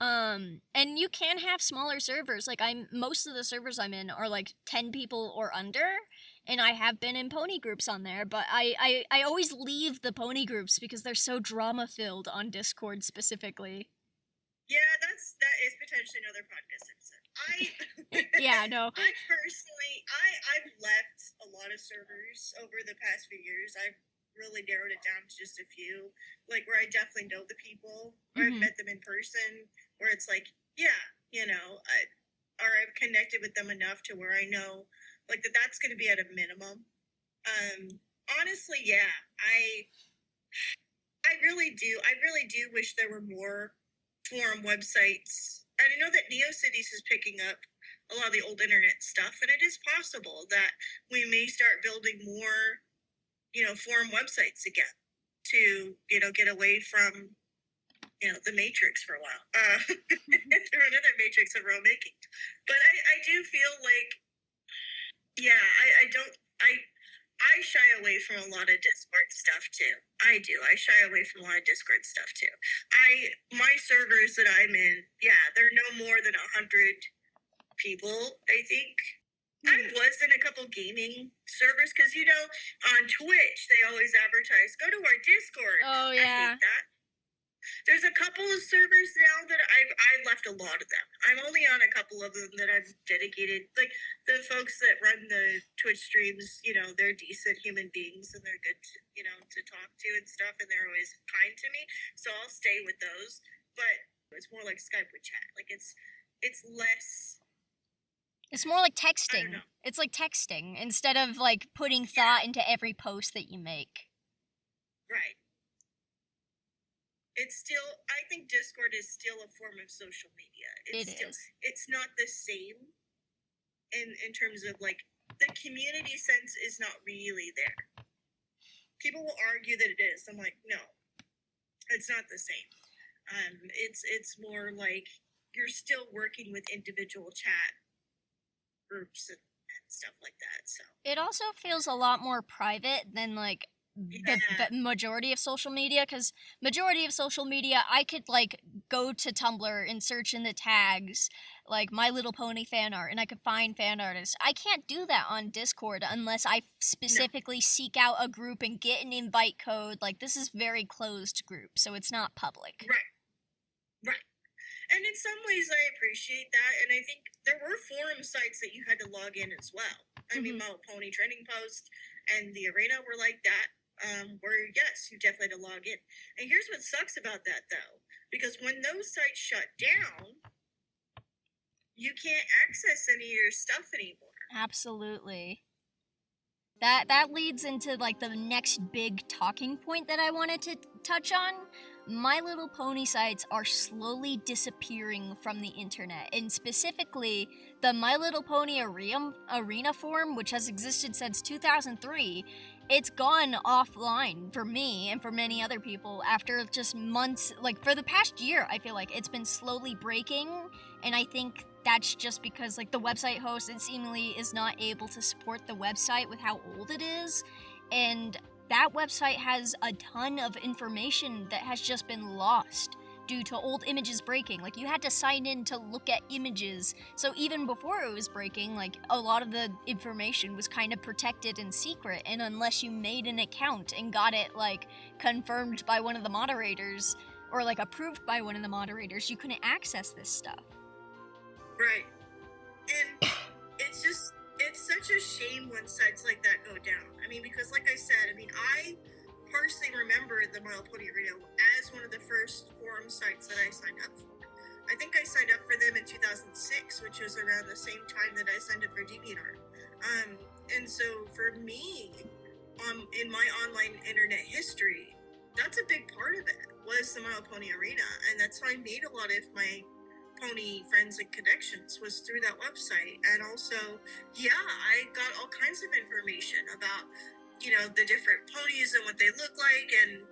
and you can have smaller servers. Like most of the servers I'm in are like 10 people or under, and I have been in pony groups on there, but I always leave the pony groups because they're so drama filled on Discord specifically. Yeah, that is potentially another podcast episode. Yeah, no. I personally, I've left a lot of servers over the past few years. I've really narrowed it down to just a few, like where I definitely know the people, or I've met them in person, where it's like, yeah, or I've connected with them enough to where I know, like that's going to be at a minimum. Honestly, yeah, I really do. I really do wish there were more forum websites. And I know that NeoCities is picking up a lot of the old internet stuff, and it is possible that we may start building more, forum websites again to, get away from, the Matrix for a while. Through another Matrix of road making. But I do feel like, yeah, I shy away from a lot of Discord stuff too. I do. I shy away from a lot of Discord stuff too. My servers that I'm in, yeah, they're no more than 100 people, I think. I was in a couple gaming servers because on Twitch they always advertise, go to our Discord. Oh yeah. I hate that. There's a couple of servers now that I left a lot of them. I'm only on a couple of them that I've dedicated. Like the folks that run the Twitch streams, they're decent human beings and they're good to talk to and stuff, and they're always kind to me. So I'll stay with those. But it's more like Skype with chat. Like it's less. It's more like texting. It's like texting instead of like putting thought into every post that you make. Right. It's still, I think Discord is still a form of social media. It's not the same in terms of like the community sense is not really there. People will argue that it is. I'm like, no, it's not the same. It's more like you're still working with individual chat groups and stuff like that. So It also feels a lot more private than like the majority of social media, because majority of social media I could like go to Tumblr and search in the tags like My Little Pony fan art and I could find fan artists. I can't do that on Discord unless I specifically seek out a group and get an invite code. Like, this is very closed group, so it's not public. Right. And in some ways, I appreciate that. And I think there were forum sites that you had to log in as well. I mean, My Pony Trending Post and the Arena were like that, where, yes, you definitely had to log in. And here's what sucks about that, though. Because when those sites shut down, you can't access any of your stuff anymore. Absolutely. That leads into like the next big talking point that I wanted to touch on. My Little Pony sites are slowly disappearing from the internet, and specifically the My Little Pony Arena forum, which has existed since 2003. It's gone offline for me and for many other people after just months. Like, for the past year, I feel like it's been slowly breaking, and I think that's just because like the website host, it seemingly is not able to support the website with how old it is, and that website has a ton of information that has just been lost due to old images breaking. Like, you had to sign in to look at images, so even before it was breaking, like, a lot of the information was kind of protected and secret, and unless you made an account and got it like confirmed by one of the moderators or like approved by one of the moderators, you couldn't access this stuff. Right. And it's such a shame when sites like that go down. I mean, because like I said, I personally remember the My Little Pony Arena as one of the first forum sites that I signed up for. I think I signed up for them in 2006, which was around the same time that I signed up for DeviantArt. And so for me, in my online internet history, that's a big part of it, was the My Little Pony Arena. And that's how I made a lot of my pony friends and connections, was through that website. And also, I got all kinds of information about, the different ponies and what they look like, and,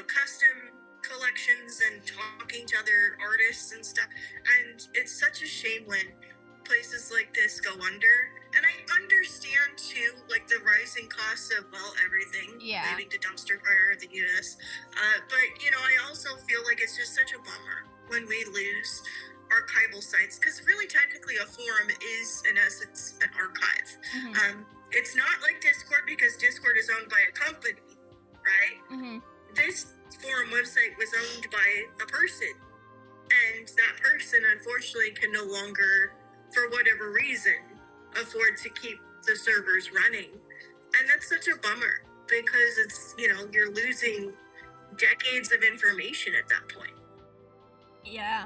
custom collections, and talking to other artists and stuff. And it's such a shame when places like this go under. And I understand too, like, the rising costs of, everything, leading to dumpster fire in the US. But, I also feel like it's just such a bummer when we lose archival sites, because really technically a forum is in essence an archive. It's not like Discord, because Discord is owned by a company, right? This forum website was owned by a person, and that person unfortunately can no longer, for whatever reason, afford to keep the servers running. And that's such a bummer, because it's, you're losing decades of information at that point. Yeah.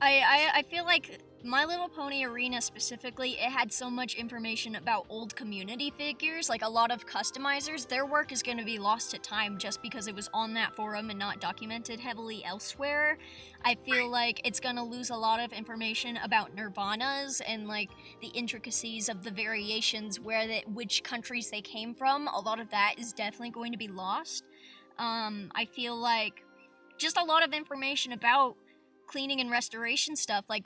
I feel like My Little Pony Arena specifically, it had so much information about old community figures, like a lot of customizers. Their work is going to be lost to time just because it was on that forum and not documented heavily elsewhere. I feel like it's going to lose a lot of information about Nirvanas and like the intricacies of the variations, which countries they came from. A lot of that is definitely going to be lost. I feel like just a lot of information about cleaning and restoration stuff, like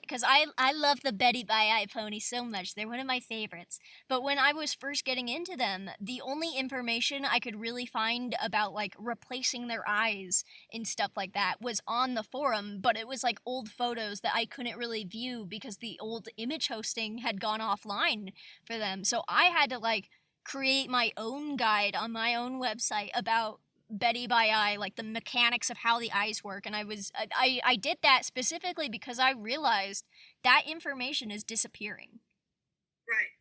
because I love the Betty by Eye ponies so much. They're one of my favorites. But when I was first getting into them, the only information I could really find about like replacing their eyes and stuff like that was on the forum, but it was like old photos that I couldn't really view because the old image hosting had gone offline for them. So I had to like create my own guide on my own website about Betty by Eye, like the mechanics of how the eyes work, and I did that specifically because I realized that information is disappearing. Right.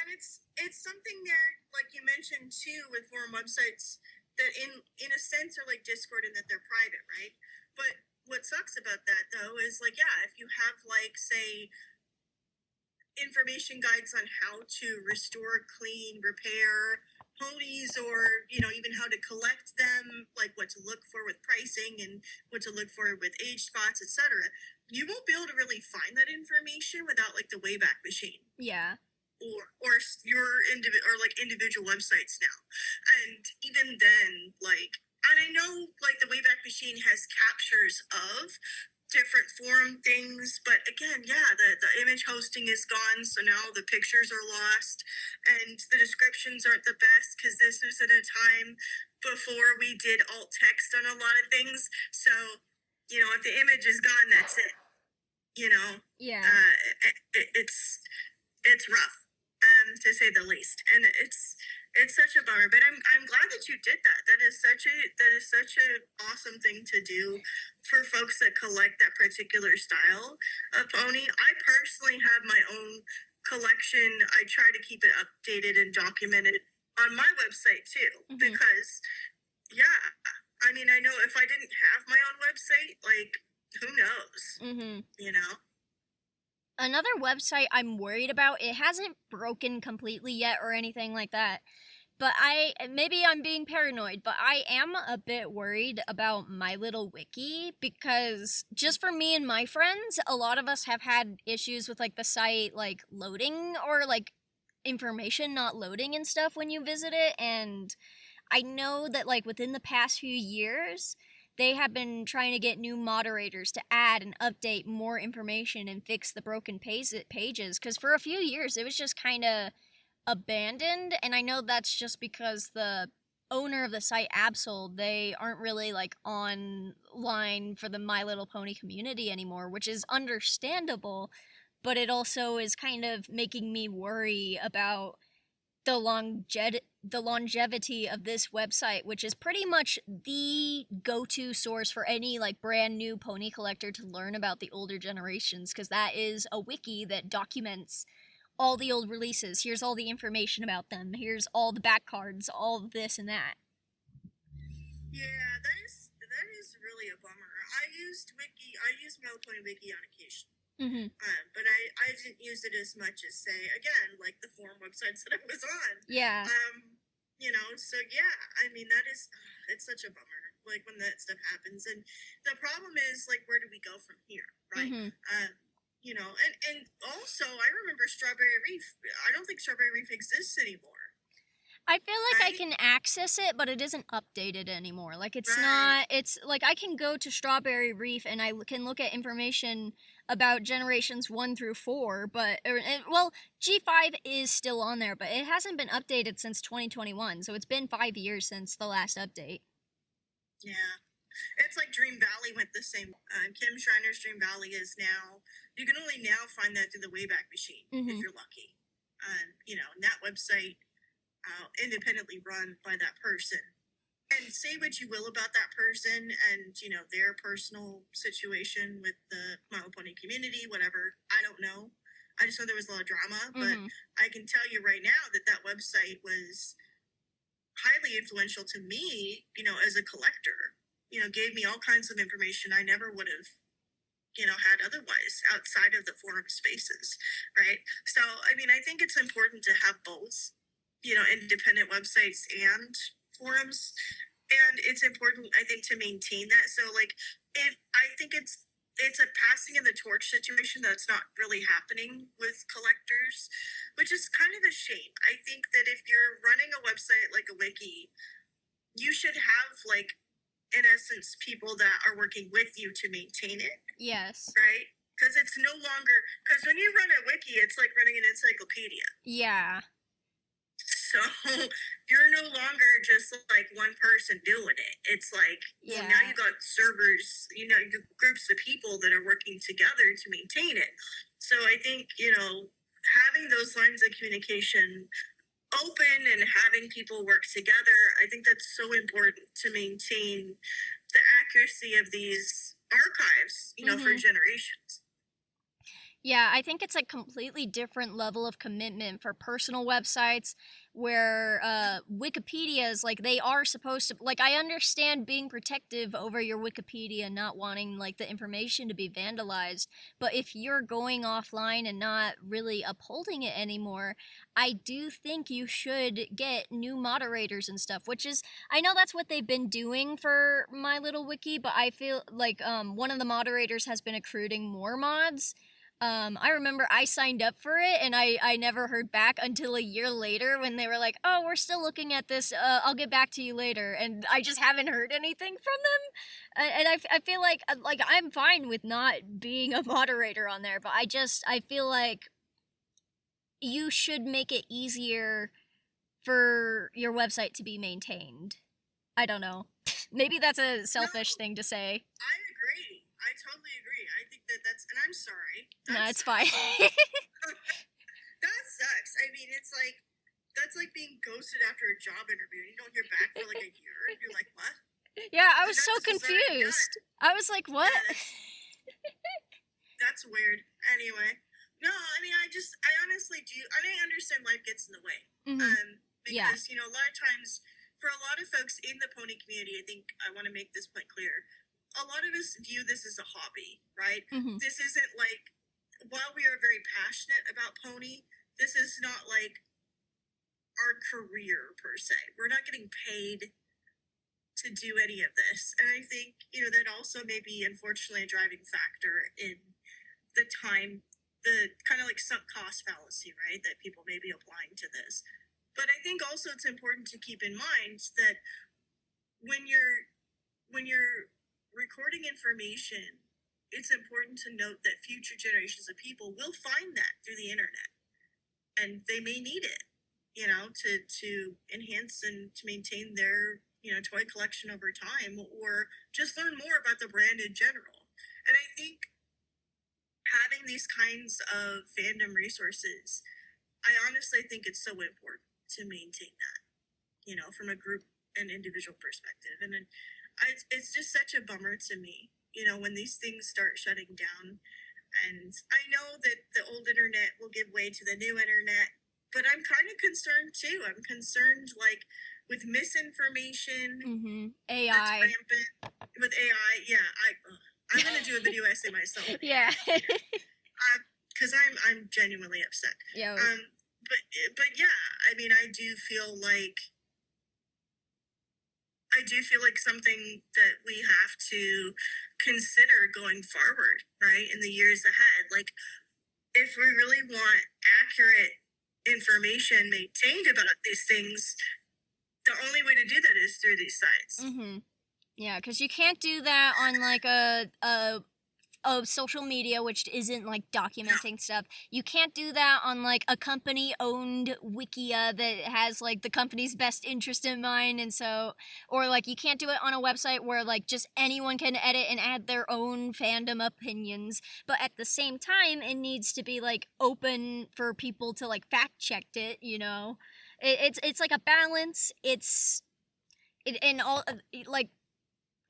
And it's something there, like you mentioned too, with forum websites that in a sense are like Discord in that they're private, right? But what sucks about that though is like, if you have like, say, information guides on how to restore, clean, repair ponies, or even how to collect them, like what to look for with pricing and what to look for with age spots, etc., you won't be able to really find that information without like the Wayback Machine. Yeah. or like individual websites now. And even then, like, and I know like the Wayback Machine has captures of different forum things, but again, yeah, the image hosting is gone, so now the pictures are lost and the descriptions aren't the best because this was at a time before we did alt text on a lot of things. So, you know, if the image is gone, that's it. You know, Yeah. It's rough, to say the least, and it's such a bummer. But I'm glad that you did that. That is such a awesome thing to do for folks that collect that particular style of pony. I personally have my own collection. I try to keep it updated and documented on my website too, because yeah, I mean, I know if I didn't have my own website, like, who knows? You know? Another website I'm worried about, it hasn't broken completely yet or anything like that, but maybe I'm being paranoid, but I am a bit worried about My Little Wiki, because just for me and my friends, a lot of us have had issues with, like, the site, like, loading, or, like, information not loading and stuff when you visit it, and I know that, like, within the past few years, they have been trying to get new moderators to add and update more information and fix the broken pages, because for a few years it was just kind of abandoned, and I know that's just because the owner of the site, Absol, they aren't really, like, online for the My Little Pony community anymore, which is understandable, but it also is kind of making me worry about the longevity of this website, which is pretty much the go-to source for any, like, brand new pony collector to learn about the older generations, because that is a wiki that documents all the old releases. Here's all the information about them. Here's all the back cards, all this and that. Yeah, that is really a bummer. I use My Little Pony Wiki on occasion. But I didn't use it as much as, say, again, like the forum websites that I was on. Yeah. You know, so yeah, I mean, it's such a bummer, like, when that stuff happens. And the problem is, like, where do we go from here, right? You know, and also, I remember Strawberry Reef. I don't think Strawberry Reef exists anymore. I feel like I can access it, but it isn't updated anymore. Like, it's not, it's, like, I can go to Strawberry Reef and I can look at information about generations 1 through 4, but, well, G5 is still on there, but it hasn't been updated since 2021, so it's been 5 years since the last update. Yeah. It's like Dream Valley went the same. Kim Schreiner's Dream Valley is now, you can only now find that through the Wayback Machine, if you're lucky. You know, and that website, independently run by that person. And say what you will about that person and, you know, their personal situation with the My Little Pony community, whatever, I don't know. I just know there was a lot of drama, but I can tell you right now that that website was highly influential to me, you know, as a collector. You know, gave me all kinds of information I never would have, you know, had otherwise outside of the forum spaces, right? So, I mean, I think it's important to have both, you know, independent websites and forums, and it's important, I think, to maintain that. So, like, I think it's a passing of the torch situation that's not really happening with collectors, which is kind of a shame. I think that if you're running a website like a wiki, you should have, like, in essence, people that are working with you to maintain it. Yes. Right? Because it's no longer, because when you run a wiki, it's like running an encyclopedia. Yeah. So you're no longer just like one person doing it. It's like, well, now you got servers, you know, groups of people that are working together to maintain it. So I think, you know, having those lines of communication open and having people work together, I think that's so important to maintain the accuracy of these archives, you know, for generations. Yeah, I think it's a completely different level of commitment for personal websites where Wikipedia is, like, they are supposed to, like, I understand being protective over your Wikipedia, not wanting, like, the information to be vandalized, but if you're going offline and not really upholding it anymore, I do think you should get new moderators and stuff, which is, I know that's what they've been doing for My Little Wiki, but I feel like one of the moderators has been accruing more mods. I remember I signed up for it and I never heard back until a year later when they were like, oh, we're still looking at this. I'll get back to you later. And I just haven't heard anything from them. And I feel like I'm fine with not being a moderator on there, but I feel like you should make it easier for your website to be maintained. I don't know. Maybe that's a selfish thing to say. I agree. I totally agree. I think that's, and I'm sorry. No, it's fine. That sucks. I mean, it's like, that's like being ghosted after a job interview. You don't hear back for like a year. You're like, what? Yeah, I was so confused. I was like, what? Yeah, that's weird. Anyway. No, I mean, I honestly do. I mean, I understand life gets in the way. Mm-hmm. Because, you know, a lot of times, for a lot of folks in the pony community, I think I want to make this point clear. A lot of us view this as a hobby, right? Mm-hmm. This isn't like, while we are very passionate about pony, this is not like our career per se. We're not getting paid to do any of this. And I think, you know, that also may be unfortunately a driving factor in the time, the kind of like sunk cost fallacy, right? That people may be applying to this. But I think also it's important to keep in mind that when you're recording information, it's important to note that future generations of people will find that through the internet, and they may need it, you know, to enhance and to maintain their, you know, toy collection over time, or just learn more about the brand in general. And I think having these kinds of fandom resources, I honestly think it's so important to maintain that, you know, from a group and individual perspective. And then it's just such a bummer to me, you know, when these things start shutting down. And I know that the old internet will give way to the new internet, but I'm kind of concerned too. I'm concerned, like, with misinformation, AI. That's rampant. With AI, yeah, I'm gonna do a video essay myself. Yeah. Because I'm genuinely upset. Yo. But yeah, I mean, I do feel like something that we have to consider going forward, right, in the years ahead. Like, if we really want accurate information maintained about these things, the only way to do that is through these sites. Mm-hmm. Yeah, because you can't do that on like a social media which isn't like documenting stuff. You can't do that on like a company owned wikia that has like the company's best interest in mind, and so, or like you can't do it on a website where like just anyone can edit and add their own fandom opinions. But at the same time, it needs to be like open for people to like fact check it, you know. It's like a balance. And all like,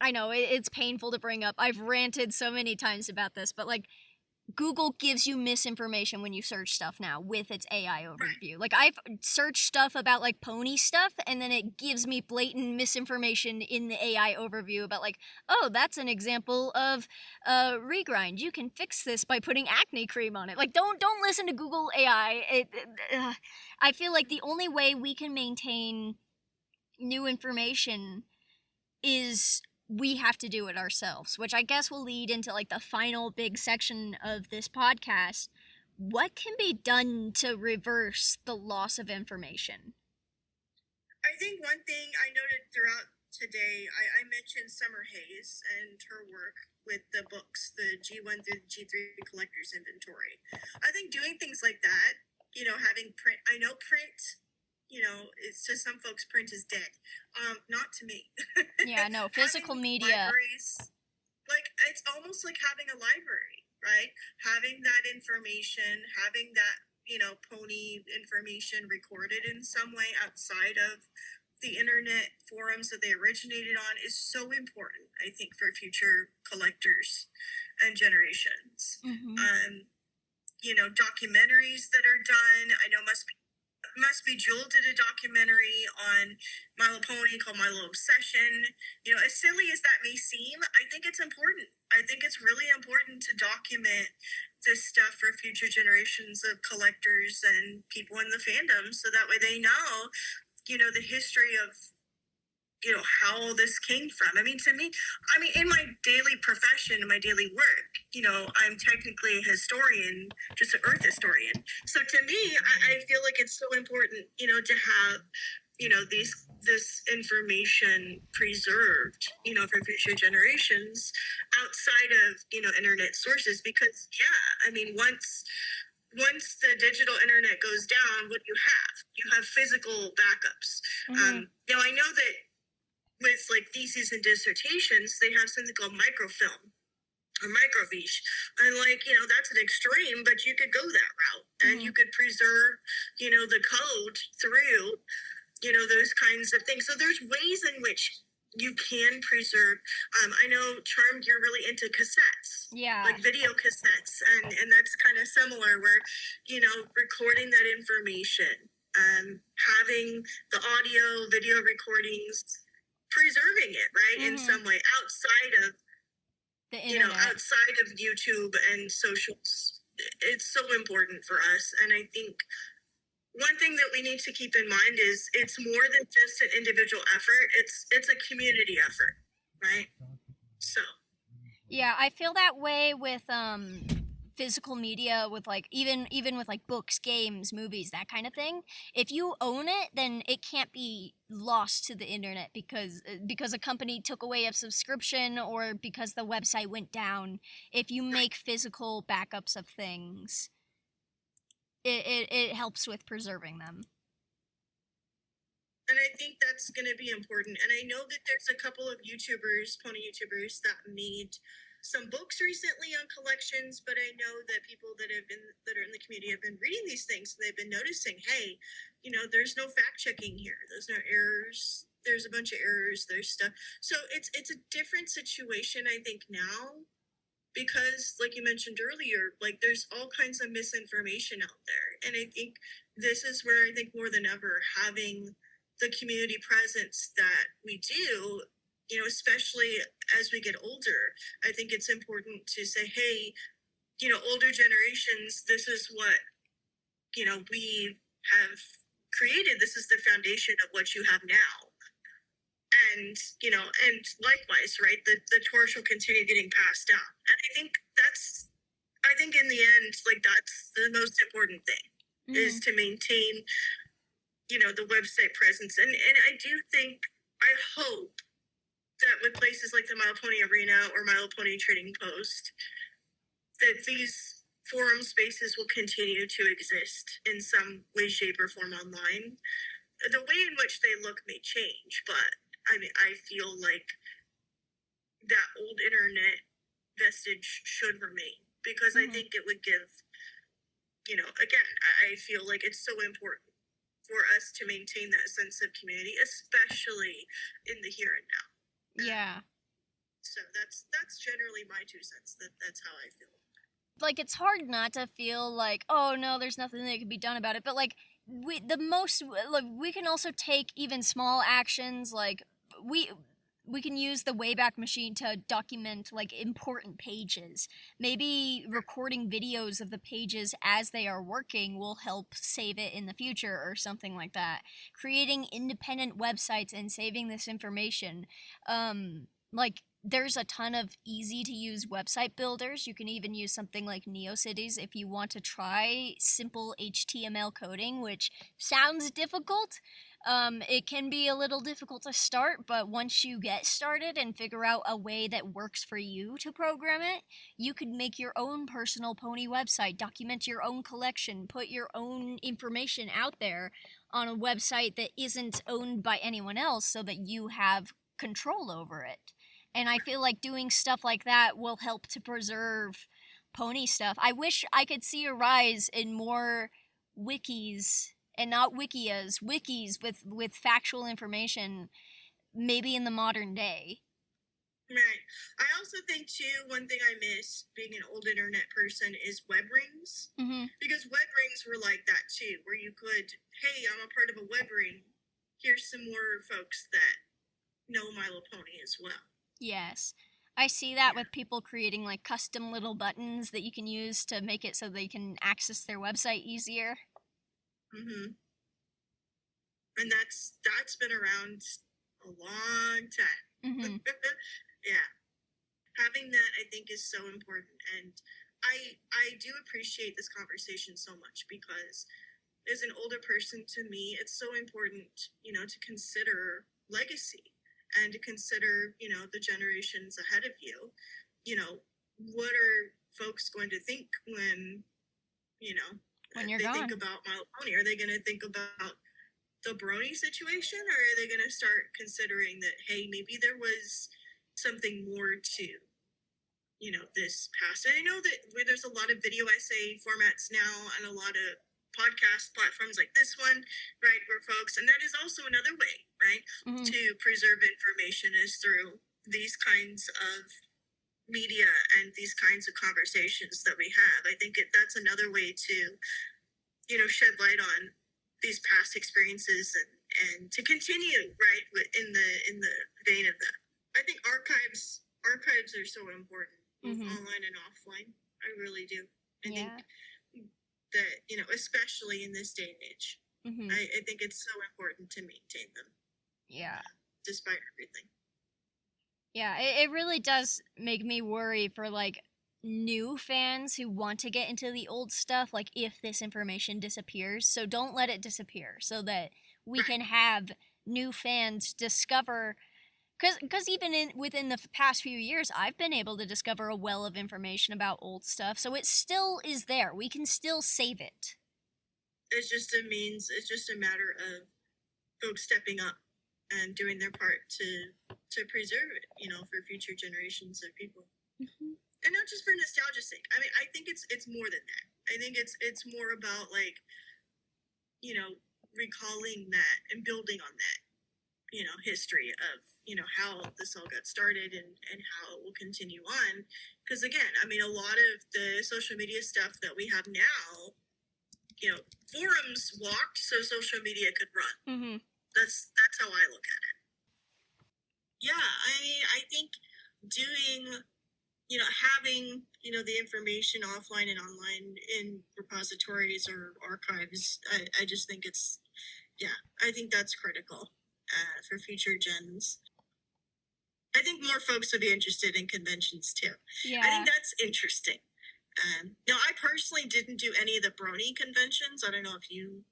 I know it's painful to bring up. I've ranted so many times about this, but like Google gives you misinformation when you search stuff now with its AI overview. Like I've searched stuff about like pony stuff, and then it gives me blatant misinformation in the AI overview about like, oh, that's an example of regrind. You can fix this by putting acne cream on it. Like don't listen to Google AI. I feel like the only way we can maintain new information is we have to do it ourselves, which I guess will lead into like the final big section of this podcast. What can be done to reverse the loss of information? I think one thing I noted throughout today, I mentioned Summer Hayes and her work with the books, the G1 through the G3 collector's inventory. I think doing things like that, you know, having print, I know print, you know, it's to some folks print is dead. Not to me. Yeah, no, physical media. Libraries, like, it's almost like having a library, right? Having that information, having that, you know, pony information recorded in some way outside of the internet forums that they originated on is so important, I think, for future collectors and generations. Mm-hmm. You know, documentaries that are done. I know Must Be Jewel did a documentary on My Little Pony called My Little Obsession. You know, as silly as that may seem, I think it's important. I think it's really important to document this stuff for future generations of collectors and people in the fandom, so that way they know, you know, the history of how all this came from. I mean, to me, in my daily profession, in my daily work, I'm technically a historian, just an earth historian. So to me, I feel like it's so important, to have, this information preserved, for future generations outside of, internet sources, because once the digital internet goes down, what you have physical backups. Now I know that with like theses and dissertations, they have something called microfilm or microfiche, and that's an extreme, but you could go that route, and you could preserve, the code through, those kinds of things. So there's ways in which you can preserve. I know, Charmed, you're really into cassettes, like video cassettes, and that's kind of similar, where recording that information, having the audio, video recordings, preserving it, right, in some way outside of the internet, outside of YouTube and socials. It's so important for us, and I think one thing that we need to keep in mind is it's more than just an individual effort. It's a community effort, right? So yeah, I feel that way with physical media, with like even with like books, games, movies, that kind of thing. If you own it, then it can't be lost to the internet because a company took away a subscription or because the website went down. If you make physical backups of things, it helps with preserving them. And I think that's going to be important. And I know that there's a couple of pony YouTubers, that made some books recently on collections, but I know that people that are in the community have been reading these things, and they've been noticing, hey, there's no fact checking here. There's no errors. There's a bunch of errors. There's stuff. So it's a different situation, I think, now, because like you mentioned earlier, like there's all kinds of misinformation out there. And I think this is where I think more than ever, having the community presence that we do, especially as we get older, I think it's important to say, hey, older generations, this is what, we have created. This is the foundation of what you have now. And, and likewise, right, the torch will continue getting passed down. And I think in the end, like, that's the most important thing, is to maintain, the website presence. And I do think, I hope that with places like the My Little Pony Arena or My Little Pony Trading Post, that these forum spaces will continue to exist in some way, shape, or form online. The way in which they look may change, but I feel like that old internet vestige should remain, because I think it would give, again, I feel like it's so important for us to maintain that sense of community, especially in the here and now. Yeah. So that's generally my 2 cents. That's how I feel. Like, it's hard not to feel like, oh no, there's nothing that can be done about it. But like, we can also take even small actions. Like, we can use the Wayback Machine to document like important pages. Maybe recording videos of the pages as they are working will help save it in the future or something like that. Creating independent websites and saving this information. Like, there's a ton of easy to use website builders. You can even use something like NeoCities if you want to try simple HTML coding, which sounds difficult. It can be a little difficult to start, but once you get started and figure out a way that works for you to program it, you could make your own personal pony website, document your own collection, put your own information out there on a website that isn't owned by anyone else so that you have control over it. And I feel like doing stuff like that will help to preserve pony stuff. I wish I could see a rise in more wikis, and not wikis with factual information, maybe in the modern day. Right. I also think, too, one thing I miss being an old internet person is web rings. Because web rings were like that, too, where you could, hey, I'm a part of a web ring. Here's some more folks that know My Little Pony as well. Yes. I see that with people creating like custom little buttons that you can use to make it so they can access their website easier. And that's been around a long time. Mm-hmm. Yeah. Having that, I think, is so important. And I do appreciate this conversation so much because as an older person, to me, it's so important, to consider legacy and to consider, the generations ahead of you. What are folks going to think when, When you're they gone. think about My Little Pony? Are they going to think about the Brony situation, or are they going to start considering that, hey, maybe there was something more to, this past? And I know that there's a lot of video essay formats now and a lot of podcast platforms like this one, right, where folks, and that is also another way, right, Mm-hmm. to preserve information is through these kinds of media and these kinds of conversations that we have. I think that's another way to, shed light on these past experiences and to continue, right, in the vein of that. I think archives are so important, both online and offline. I really do. I think that, especially in this day and age, I think it's so important to maintain them. Yeah. Despite everything. Yeah, it really does make me worry for, like, new fans who want to get into the old stuff, like, if this information disappears. So don't let it disappear so that we can have new fans discover... Because even within the past few years, I've been able to discover a well of information about old stuff, so it still is there. We can still save it. It's just a matter of folks stepping up and doing their part to preserve it, for future generations of people. Mm-hmm. And not just for nostalgia's sake. I mean, I think it's more than that. I think it's more about, like, recalling that and building on that, history of, how this all got started and how it will continue on. Because again, I mean, a lot of the social media stuff that we have now, forums walked so social media could run. Mm-hmm. That's how I look at it. Yeah, I mean, I think doing, having, the information offline and online in repositories or archives, I just think I think that's critical for future gens. I think more folks would be interested in conventions too. Yeah. I think that's interesting. Now, I personally didn't do any of the Brony conventions. I don't know if you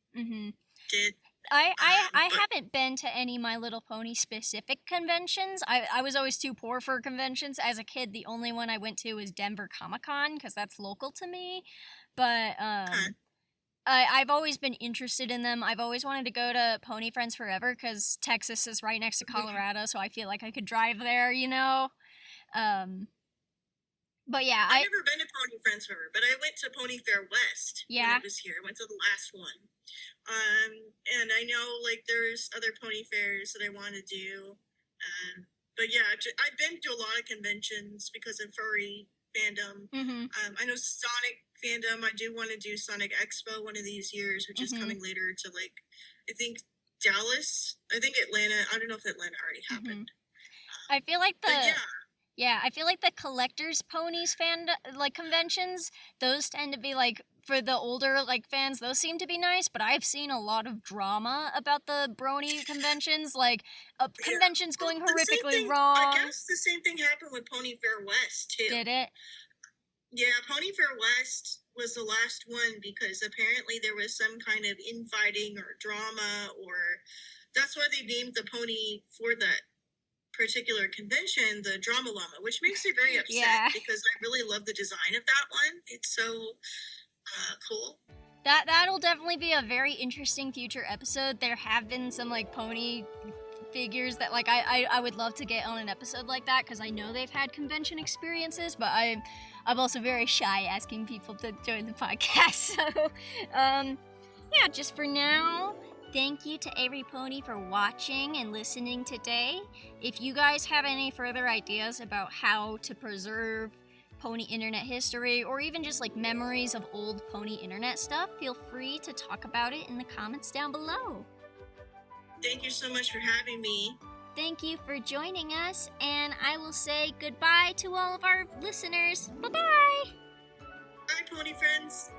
did. I haven't been to any My Little Pony specific conventions. I was always too poor for conventions. As a kid, the only one I went to was Denver Comic-Con, because that's local to me. But I've always been interested in them. I've always wanted to go to Pony Friends Forever, because Texas is right next to Colorado, so I feel like I could drive there, But yeah, I've never been to Pony Friends Forever, but I went to Pony Fair West when I was here. I went to the last one. And I know, like, there's other pony fairs that I want to do. But yeah, I've been to a lot of conventions because of furry fandom. I know Sonic fandom. I do want to do Sonic Expo one of these years, which is coming later to, like, I think Dallas. I think Atlanta. I don't know if Atlanta already happened. I feel like I feel like the collectors ponies conventions, those tend to be like, for the older fans, those seem to be nice, but I've seen a lot of drama about the Brony conventions, conventions going horrifically wrong. I guess the same thing happened with Pony Fair West too. Did it? Yeah, Pony Fair West was the last one because apparently there was some kind of infighting or drama, or that's why they named the pony for that particular convention the Drama Llama, which makes me very upset because I really love the design of that one. It's so cool. That'll definitely be a very interesting future episode. There have been some pony figures that I would love to get on an episode like that, because I know they've had convention experiences, but I'm also very shy asking people to join the podcast. So yeah, just for now, thank you to every pony for watching and listening today. If you guys have any further ideas about how to preserve pony internet history, or even just memories of old pony internet stuff, feel free to talk about it in the comments down below. Thank you so much for having me. Thank you for joining us, and I will say goodbye to all of our listeners. Bye-bye! Bye, pony friends!